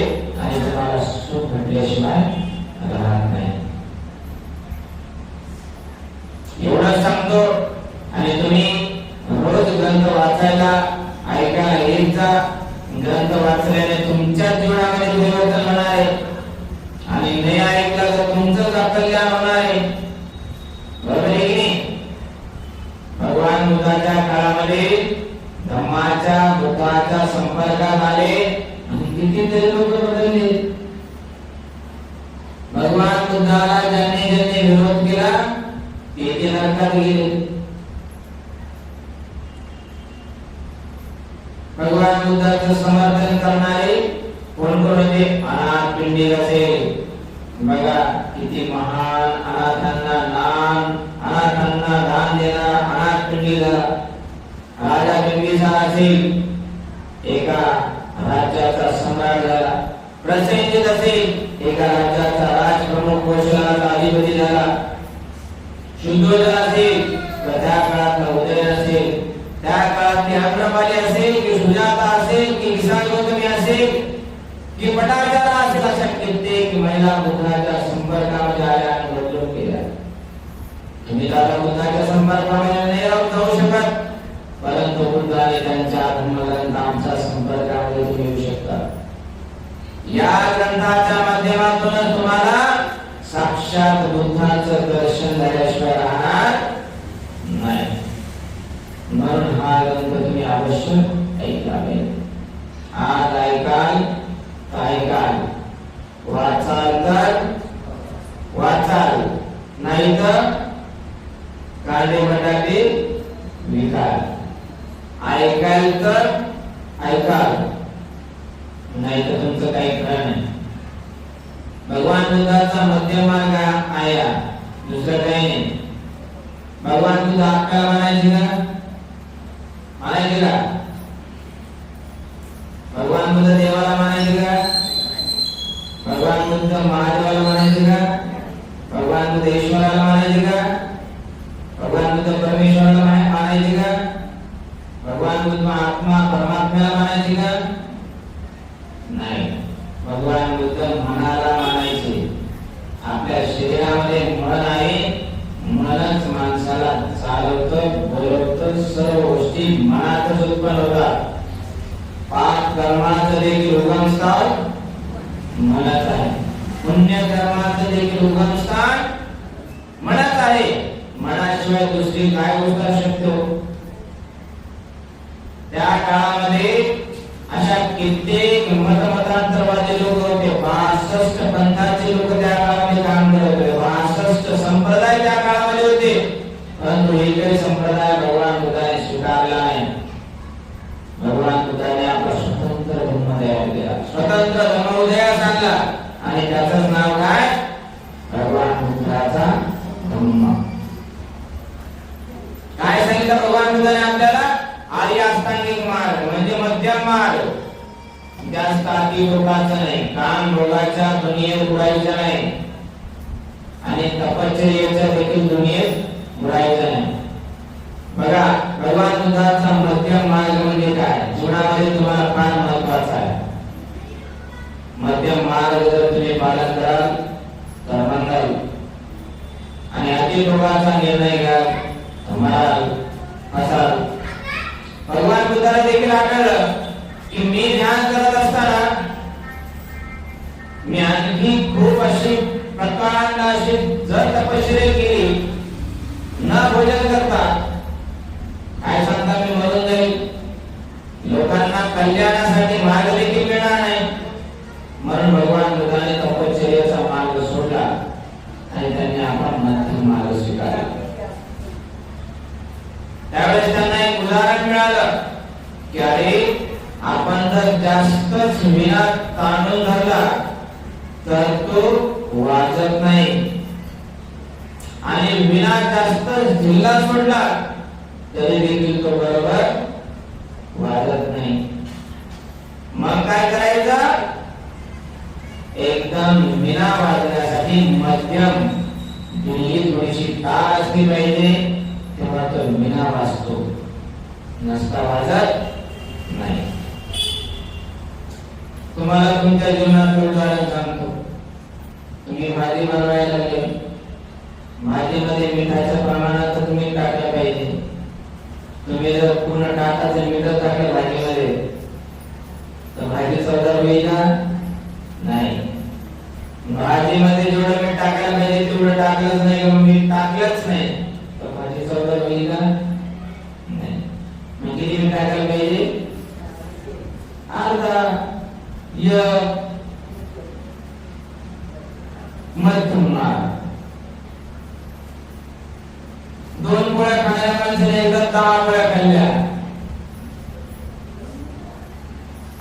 आणि तुम्हाला सुख भेटल्याशिवाय राहत नाही. एवढं सांगतो. आणि तुम्ही रोज ग्रंथ वाचायला ऐकायला येत जा. ग्रंथ वाचल्याने तुमच्या जीवनामध्ये परिवर्तन होणार आहे आणि नाही ऐकलं तर तुमचंच अकल्याण होणार आहे. बरोबर आहे की नाही? भगवान बुद्धाच्या काळामध्ये धम्माच्या बुद्धाच्या संपर्कात आले आणि कितीतरी लोक बदलले. भगवान बुद्धाला ज्यांनी ज्यांनी विरोध केला ते नरकात गेले. भगवान बुद्धाचं समर्थन करणारे कोण कोण होते? अनाथ पिंडी असेल. बघा किती महान अनाथांना दान देणारा अनाथ पिंडीला राजा बिंबिसार असेल, एका राज्याचा सम्राट झाला. प्रसेनजित असेल, एका राज्याचा राजप्रमुख कौशलाचा अधिपती झाला. शुद्धोधन असेल, त्या काळातला उदयन असेल, त्या काळातली अग्रपाली असेल की सुजाता असेल की विशाल गौतमी असेल की पटाचारा असेल, अशा कित्येक महिला बुद्धाच्या संपर्कामध्ये आल्या आणि बदलून गेल्या. तुम्ही दादा बुद्धाच्या संपर्कामध्ये नाही जाऊ शकत, परंतु बुद्धाने त्यांच्या धर्मग्रंथांच्या संपर्कामध्ये तुम्ही येऊ शकता. या ग्रंथाच्या माध्यमातून तुम्हाला साक्षात बुद्धाचं दर्शन झाल्याशिवाय राहणार नाही. म्हणून हा ग्रंथ तुम्ही अवश्य ऐकावे. आज ऐकाल तर ऐकाल, वाचाल तर वाचाल, नाही तर काढे बटाटे विकाल. ऐकाल तर ऐकाल, नाही तर तुमचं काही खरं नाही. भगवान बुद्धाचा मध्यम मार्ग आहे, दुसरं काही नाही. भगवान बुद्ध आपल्याला म्हणायचे का? म्हणायचे का? भगवान बुद्ध देवाला म्हणायचे का? भगवान बुद्ध महादेवाला म्हणायचे का? भगवान बुद्ध ईश्वराला म्हणायचे का? भगवान बुद्ध परमेश्वराला म्हणायचे का? भगवान बुद्ध आत्मा परमात्म्याला म्हणायचे का? नाही. भगवान बुद्ध मनाला म्हणायचे. आपल्या शरीरामध्ये मन आहे, मनच माणसाला चालवतं, बोलवतं, सर्व गोष्टी मनातच उत्पन्न होतात. पाप कर्माचं देखील उगमस्थान मनच आहे, पुण्य कर्माचं देखील उगमस्थान मनच आहे. मनाशिवाय दुसरी काय गोष्ट शक्य हो? त्या काळामध्ये अशा कित्येक मतमतांतरवादी लोक होते. 62 पंथाचे लोक त्या काळामध्ये काम करत होते. 62 संप्रदाय त्या काळामध्ये होते, परंतु एकही संप्रदाय भगवान बुद्धाने स्वीकारला नाही. भगवान बुद्धाने आपला स्वतंत्र धर्म तयार केला, स्वतंत्र धर्मोदय आणला, आणि त्याचं नाव काय? भगवान बुद्धाचा धम्म. काय सांगितलं भगवान बुद्धाने आपल्याला? आर्य अष्टांगिक मार्ग म्हणजे मध्यम मार्ग. जास्त अति भोगाचा नाही, काम भोगाच्या दुनियेत बुडायचा नाही, आणि तपश्चर्येच्या देखील दुनियेत बुडायचा नाही. बघा, भगवान बुद्धाचा मध्यम मार्ग म्हणजे काय? जीवनामध्ये तुम्हाला फार महत्वाचा आहे. मध्यम मार्ग जर तुम्ही पालन कराल तर मंगल, आणि अति भोगाचा निर्णय घ्याल तर मराल, फसाल. भगवान बुद्धाला देखील आढळलं की मी ध्यान करत असताना मी आणखी खूप अशी प्रकांड अशी जर तपश्चर्या केली, न भोजन करता, काय सांगता, मी मरून जाईल, लोकांना कल्याणासाठी मार्ग देखील मिळणार नाही. म्हणून भगवान बुद्धाने तपश्चर्याचा मार्ग सोडला आणि त्यांनी आपण मध्यम मार्ग स्वीकारला. त्यावेळेस त्यांना एक उदाहरण मिळालं की अरे, आपण जर जास्तच विना ताणून धरला तर तो वाजत नाही, आणि विना जास्त झिल्ला सोडला तरी देखील तो बरोबर वाजत नाही. मग काय करायचं? एकदम विना वाजण्यासाठी मध्यम दिल्ली थोडीशी तार असली पाहिजे, तेव्हा तो विना वाजतो, नसता वाजत नाही. तुम्हाला तुमच्या जीवनात उदाहरण सांगतो. तुम्ही भाजी बनवायला लागले, भाजीमध्ये मिठाचं प्रमाणात तुम्ही टाकलं पाहिजे. तुम्ही जर पूर्ण टाकाचं मीठ टाकलं भाजीमध्ये तर भाजी चवदार होईल ना? नाही. भाजीमध्ये जेवढं मीठ टाकायला पाहिजे तेवढं टाकलंच नाही, मीठ टाकलंच नाही तर भाजी चवदार होईल का? नाही. मग किती मीठ टाकायला पाहिजे? अर्धा. मध्यम मार्ग. 2 पोळ्या खाणाऱ्या माणसाने एकदा 10 पोळ्या खाल्ल्या,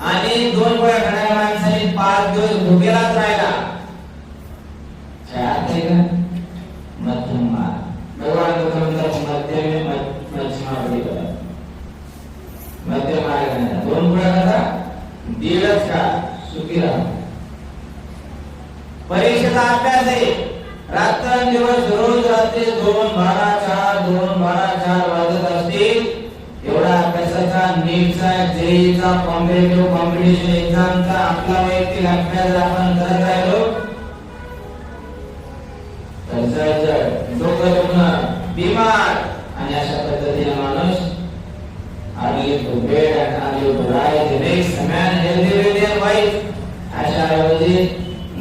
आणि 2 पोळ्या खाणाऱ्या माणसाने 5 दिवस भुकेलाच राहिला. मध्यम मार्ग. भगवान बुद्ध म्हणतात मध्यम मार्ग नाही. 2 पोळ्या खाता, 1.5 खा, सुखी राहा. परीक्षेचा अभ्यास आहे, रात्रंदिवस रोज रात्री 2-12-4 वाजत असतील, एवढा अभ्यासाचा, नीटचा, जेईचा, कॉम्पिटिटिव्ह कॉम्पिटिशन एक्झामचा आपला वैयक्तिक अभ्यास जर आपण करत राहिलो तर जर डोकं दुखणं, बिमार आणि अशा पद्धतीने माणूस early to bed and early to rise makes a man healthy, wealthy and wise. अशा ऐवजी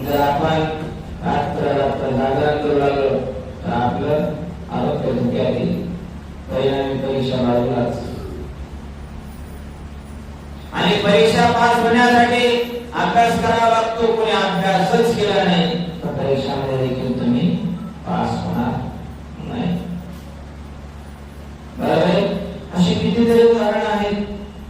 जर आपण रात्र जागरण करू लागलो तर आपलं आरोग्य धोक्यात येईल, परिणामी परीक्षा बाजूलाच. आणि परीक्षा पास होण्यासाठी अभ्यास करावा लागतो. कोणी अभ्यासच केला नाही तर परीक्षामध्ये देखील तुम्ही पास होणार नाही. बरोबर. अशी कितीतरी उदाहरणं आहेत.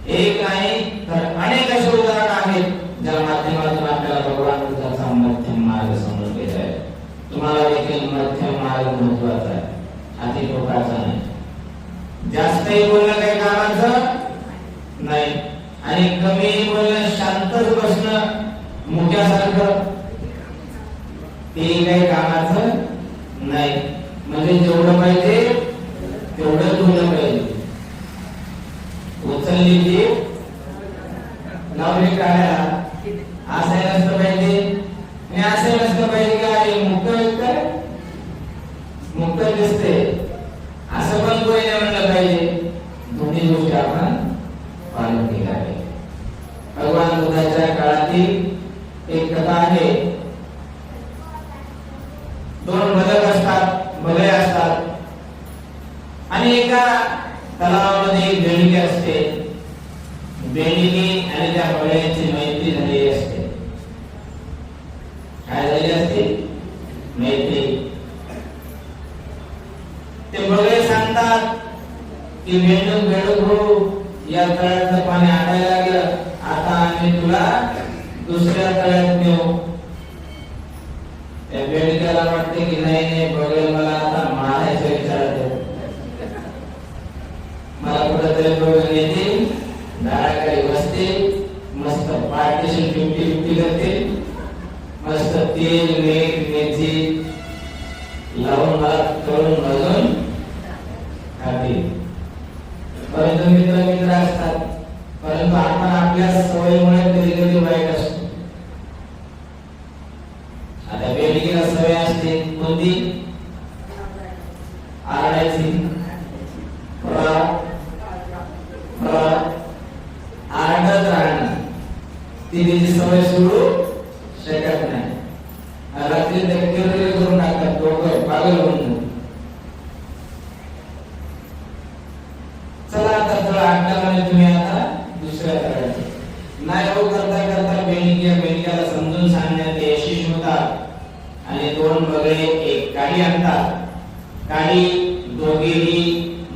एक नाही तर अनेक अशी उदाहरणं आहेत ज्या माध्यमातून आपल्याला भगवान बुद्धाचा मध्यम मार्ग समजून घेता येईल. तुम्हाला देखील मध्यम मार्ग महत्वाचा आहे, अति टोकाचा नाही. जास्तही बोलणं काही कामाचं नाही आणि कमीही बोलणं, शांतच बसणं मुक्यासारखं ते काही कामाचं नाही. म्हणजे जेवढं पाहिजे तेवढं बोललं पाहिजे. उचलली ती लावली काढायला असं नसतं पाहिजे आणि असं नसतं पाहिजे की अरे मुक्त दिसते असं पण कोणी नाही म्हणलं पाहिजे. दोन्ही गोष्टी आपण पालन केल्या पाहिजे. भगवान बुद्धाच्या काळातील एक कथा आहे. दोन बदक असतात, बगळे असतात आणि एका तलावामध्ये एक बेडकी असते. बेडकी आणि त्या बगळ्याची मैत्री झालेली असते. काय झाली असते? मैत्री. ते बगळे सांगतात की बेडूक या तळ्याचं पाणी आटायला लागलं, आता आम्ही तुला दुसऱ्या तळ्यात नेऊ. त्या बेडक्याला वाटते की नाही बगळे मला आता मारायचा विचार करतो, मला कुठेतरी बघून येतील, दाराकडे बसतील, मस्त पार्टीशन 50-50 करतील, मस्त तेल मीठ मिरची लावून मला तळून भाजून खातील. परंतु मित्र असतात, परंतु आपण आपल्या सवयीमुळे कधी कधी वाईट असतो. आता बेडकीला सवय असते कोणती? आरडायची. आरडत राहणं ती तिची सवय सोडू शकत नाही. रात्री किरकिर करून टाकतात, डोकं पागल होऊन. चला आता थोडं आटल्यामध्ये तुम्ही आता दुसऱ्या करायचं नाही हो. करता करता बेडक्याला समजून सांगण्यात यशस्वी होतात आणि दोन बगळे एक काडी आणतात. काडी दोघे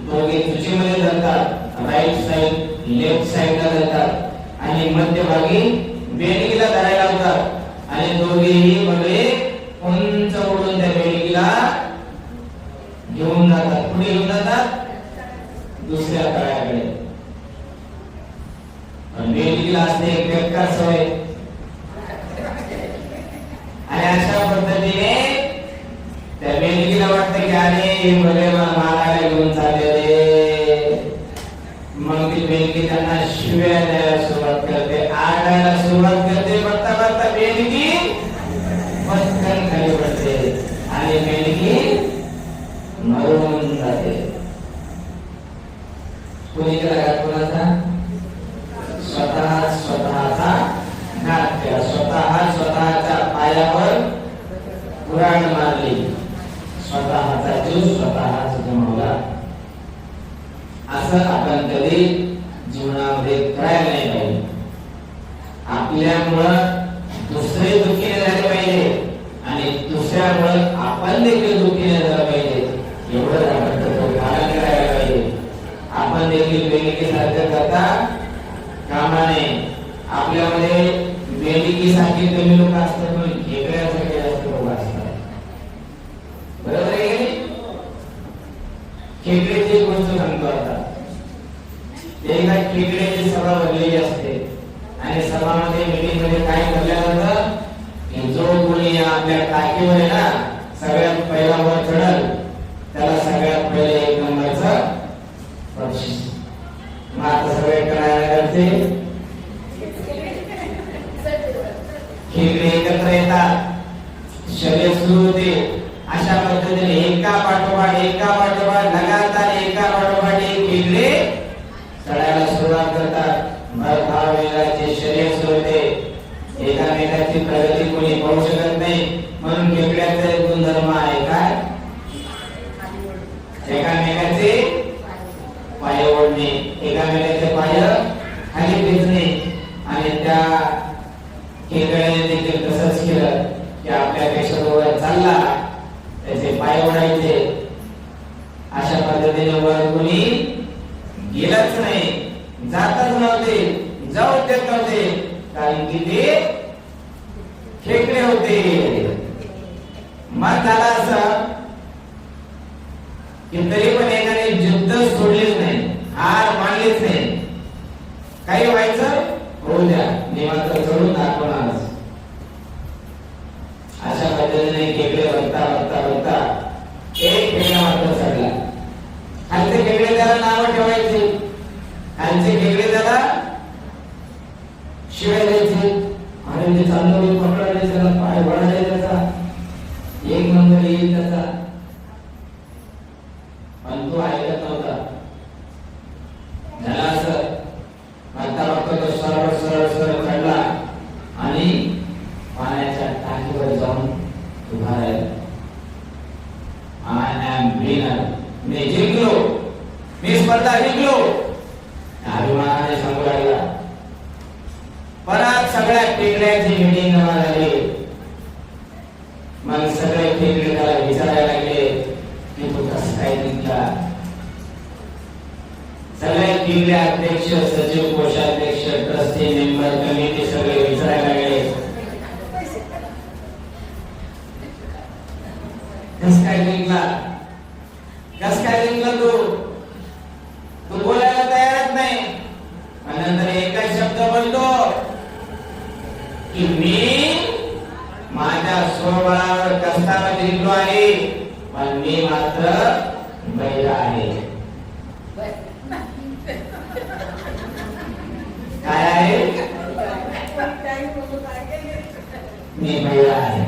तुझीमध्ये धरतात, राईट साइड लेफ्ट साइडला धरतात आणि मध्यभागी बेडकीला धरायला लावतात आणि दोघेही बगळे उंच उडून त्या बेडकीला घेऊन जातात. पुढे घेऊन जातात दुसऱ्या तळ्याकडे. पण बेडकीला असते एक बेकार सवय आणि अशा पद्धतीने त्या बेडकीला वाटतं की अरे हे बगळे मला मारायला घेऊन चालले रे. मग ती बेडकी त्यांना शिव्या द्यायला सुरुवात करते, आरडायला सुरुवात करते. बघता बघता बेडकी पटकन खाली पडते आणि बेडकी मरून जाते. कोणी केला घात कोणाचा? स्वतःचा घात केला. स्वतःच्या पायावर कुऱ्हाड मारली, स्वतःचा जीव स्वतःच गमावला. असं आपण कधी जीवनामध्ये करायला नाही पाहिजे. आपल्यामुळं दुसरे दुःखी झाले पाहिजे आणि दुसऱ्यामुळे आपण देखील दुःखी झालं पाहिजे एवढं आपण पालन करायला पाहिजे. आपण देखील बेडकीसारखं करता कामा नये. आपल्यामध्ये बेडकीसारखे कमी लोक असतात पण खेकड्यासारखे जास्त लोक असतात. बरोबर आहे की नाही? खेकड्याची गोष्ट सांगतो आता. एकदा खेकड्याची सभा भरलेली असते आणि सभामध्ये मीटिंग मध्ये काय ठरलं जातं की जो कोणी आपल्या टाकीवर आहे ना सगळ्यात पहिला वर चढल त्याला सगळ्यात पहिले 1 नंबरचं बक्षीस. मग आता सगळे करायला करते खेकडे एकत्र येतात, शर्यत सुरू होते. अशा पद्धतीने एका पाठोपाठ लगातार एका पाठोपाठ एक खेकडे चढायला सुरुवात करतात. मग भाववेगाची शर्यत सुरू होते. एकामेकाची प्रगती कोणी पाहू शकत नाही, म्हणून खेकड्याचा एक गुणधर्म आहे काय, एकामेकाचे पाय ओढणे, एकामेकाचे पाय खाली खेचणे. आणि त्या खेकड्याने देखील तसंच केलं की आपल्यापेक्षा वर चालला त्याचे पाय ओढायचे. अशा पद्धतीने वर कोणी गेलंच नाही, जातच नव्हते, जाऊ देत नव्हते, कारण की ते खेकडे होते. मग झाला असं की तरी पण एकाने जिद्द सोडलीच नाही, हार मानलीच नाही. काही व्हायचं होऊ द्या, मी मात्र चढून दाखवणार. अशा पद्धतीने खेकडे बघता एक खेकडा मात्र चढला. खालचे खेकडे त्याला नाव ठेवायचे, खालचे खेकडे त्याला शिवाय द्यायचे. आणि ते चांगलं पकडायचे, त्याला पाय वळायचे, त्याचा एक नंबर येईल त्याचा. पण तो ऐकत नव्हता. झाला असं आता तो सरळ सरळ सरळ चढला आणि पाण्याच्या टाकीवर जाऊन उभा राहिला. आय एम विनर, मी जिंकलो, मी स्पर्धा जिंकलो अभिमानाने सांगू लागला. परत सगळ्या खेकड्याची मीटिंग झाली. मग सगळे खेकडे त्याला विचारायला लागले की तू कसं काय जिंकला. सगळे खेकडे अध्यक्ष, सचिव, कोषाध्यक्ष, ट्रस्टी मेंबर, कमिटी सगळे विचारायला लागले कस काय जिंकला, कस काय जिंकला तू बोलायला तयारच नाही. आणि नंतर एकच शब्द बोलतो की मी माझ्या स्वबळावर कष्टाने जिंकलो आहे, पण मी मात्र बैल आहे. काय आहे, मी बैल आहे,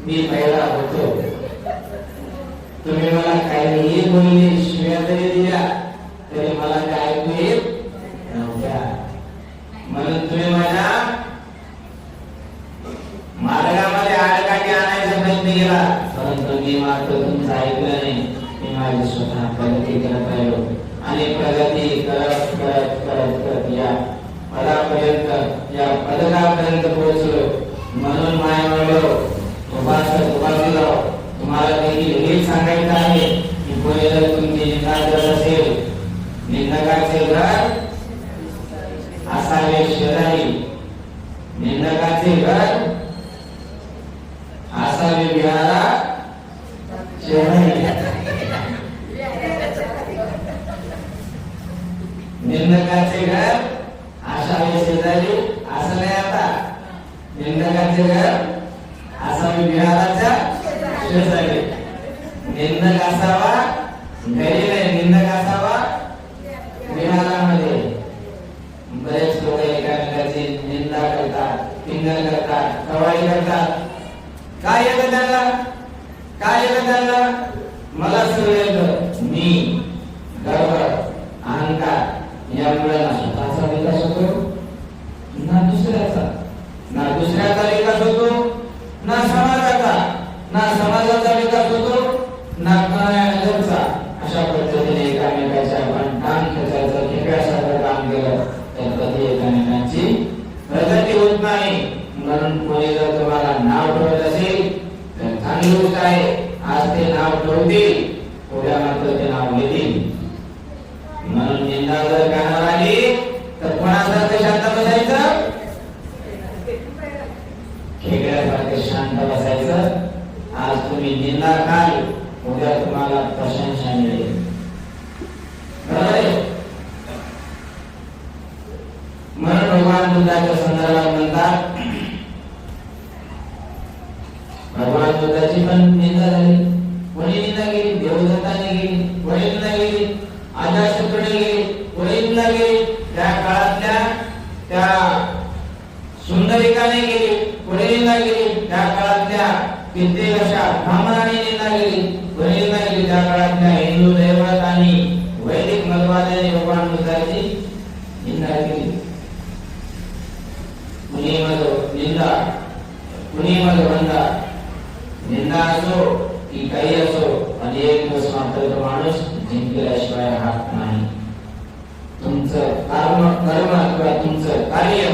मी बैला होतो. तुम्ही मला काहीही बोलले, शिव्या तरी दिल्या तरी मला काय ऐकू येत नव्हत्या. म्हणून तुम्ही माझ्या मार्गामध्ये आडकाठी आणायचा प्रयत्न केला, परंतु मी मात्र तुमचं ऐकलं नाही. मी माझी स्वतः प्रगती करत राहिलो आणि प्रगती करत करत करत करत या पदापर्यंत, या पदकापर्यंत पोहोचलो. म्हणून माय म्हणलो उपासलो तुम्हाला देखील हेच सांगायचं आहे की कोणी जर तुमची निंदा करत असेल, निंदकाचे घर असावे शेजारी, निंदकाचे घर असावे विहारा शेजारी. निंदकाचे घर असावे शेजारी असं नाही. आता निंदकाचे घर असावे विहाराच्या शेजारी. निंदक असावा घरी नाही, निंदक असावा विहारामध्ये. बरेच लोक एकामेकाची निंदा करतात, टिंगल करतात, कवाई करतात. काय येतं त्यांना, काय येतं त्यांना, मला सगळं येतं. मी गर्व, अहंकार यामुळे ना स्वतःचा विकास होतो ना दुसऱ्याचा विकास होतो, ना समाजाचा, ना समाजाचा विकास होतो, ना नगरचा. अशा पद्धतीने एकामेकाच्या आपण काम खेचायचं, खेकड्यासारखं काम केलं तर कधी एकामेकांची प्रगती होत नाही. म्हणून कोणी जर तुम्हाला नाव ठेवत असेल तर चांगली गोष्ट आहे. आज ते नाव ठेवतील, उद्या मात्र ते नाव घेतील. म्हणून निंदा जर कानावर आली तर कोणासारखं शांत बसायचं, खेकड्यासारखं शांत बसायचं. आज तुम्ही निंदा खाल, उद्या तुम्हाला प्रशंसा मिळेल. म्हणून भगवान बुद्धाच्या संदर्भात म्हणतात, भगवान बुद्धाची पण निंदा झाली. कोणी निंदा केली, देवदत्ताने केली. कोणी निंदा केली, अजातशत्रूने केली. कोणी निंदा केली, त्या सुंदरिकाने गेली, पुढे निंदा गेली. त्या काळातल्या कित्येक अशा ब्राह्मणांनी निंदा केली, पुढे निंदा केली. त्या काळातल्या हिंदू दैवत आणि वैदिक मतवाद्यांनी भगवान बुद्धाची निंदा केली. कुणी मत निंदा, कुणी मत वंदा, निंदा असो की काही असो, आणि एक दिवस मात्र तो माणूस जिंकल्याशिवाय राहत नाही. तुमचं कर्म किंवा तुमचं कार्य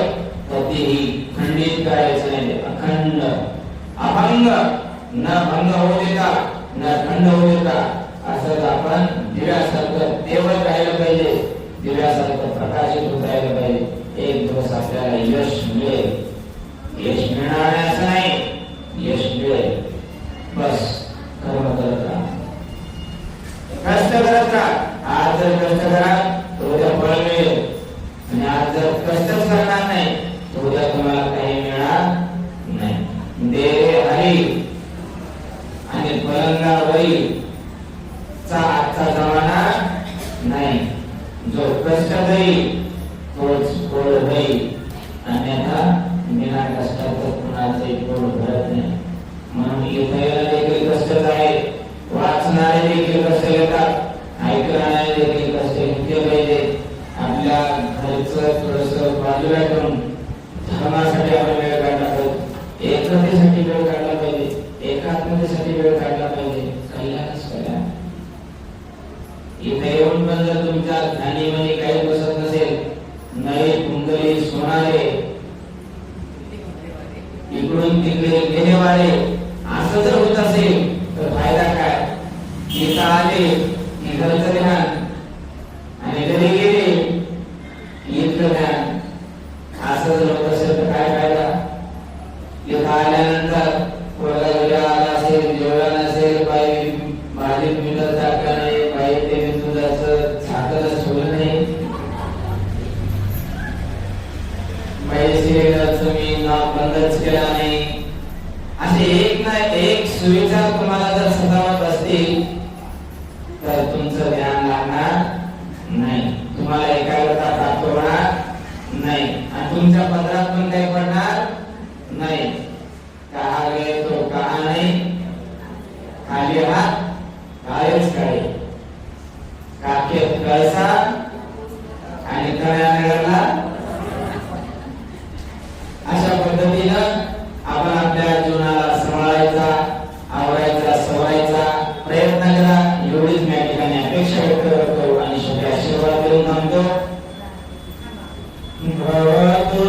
कधीही खंडित करायचं नाही. अखंड अभंग, न भंग होऊ देता, न खंड होऊ देता, असंच आपण दिव्यासारखं तेवत राहिलं पाहिजे, दिव्यासारखं प्रकाशित होत राहिलं पाहिजे. एक दिवस आपल्याला यश मिळेल. यश मिळणार असं नाही, यश मिळेल. बस कर्म करत राहा, कष्ट करत राहा. आज जर कष्ट कराल तर उद्या फळ मिळेल, आणि आज जर कष्टच करणार नाही तर उद्या तुम्हाला काही मिळणार नाही. देरे हरी आणि पलंगा वरी चा आजचा जमाना नाही. जो कष्ट देईल तोच पोट देईल, अन्यथा बिना कष्टाचं कुणाचे पोट भरत नाही. म्हणून लिहायला देखील कष्टच आहे, वाचणारे देखील कष्ट घेतात, ऐकणारे देखील कष्ट घेतले पाहिजे. आपल्या घरचं थोडंसं बाजूला ठेवून धर्मासाठी आपण वेळ काढला पाहिजे, एकतेसाठी वेळ काढला पाहिजे, एकात्मतेसाठी वेळ काढला पाहिजे. कल्याणच कल्याण. इथे येऊन पण जर तुमच्या ध्यानीमध्ये काही बसत नसेल, नळे कुंडली सोनारे, इकडून तिकडे गेले वारे, असं जर होत असेल तर फायदा काय? इथं आले की घरचं ध्यान, आणि घरी गेले इथलं ध्यान. असं जर होत असेल तर काय फायदा? इथं आल्यानंतर कोणाला वेळा आला असेल, जेवढा नसेल, बाई भाजीत मिळत टाकलं नाही, बाई ते दुधाचं झाकणच ठेवलं नाही, बाई सिलेंडरचं मी नाव बंदच केला नाही. असे एक ना एक सुविचार तुम्हाला जर सतावत असतील तर तुमचं ध्यान लागणार नाही, तुम्हाला एकाग्रता प्राप्त होणार नाही, आणि तुमच्या पदरात पण काही पडणार नाही. कहा गए तो कहा नाही, खाली हात काळेच काळे, काखेत कळसा आणि तळ्याला. अशा पद्धतीनं आपण आपल्या जीवनाला सांभाळायचा, आवरायचा, सवरायचा प्रयत्न करा. एवढीच मी या ठिकाणी अपेक्षा व्यक्त करतो आणि शेवटी आशीर्वाद देऊन थांबतो. भवतु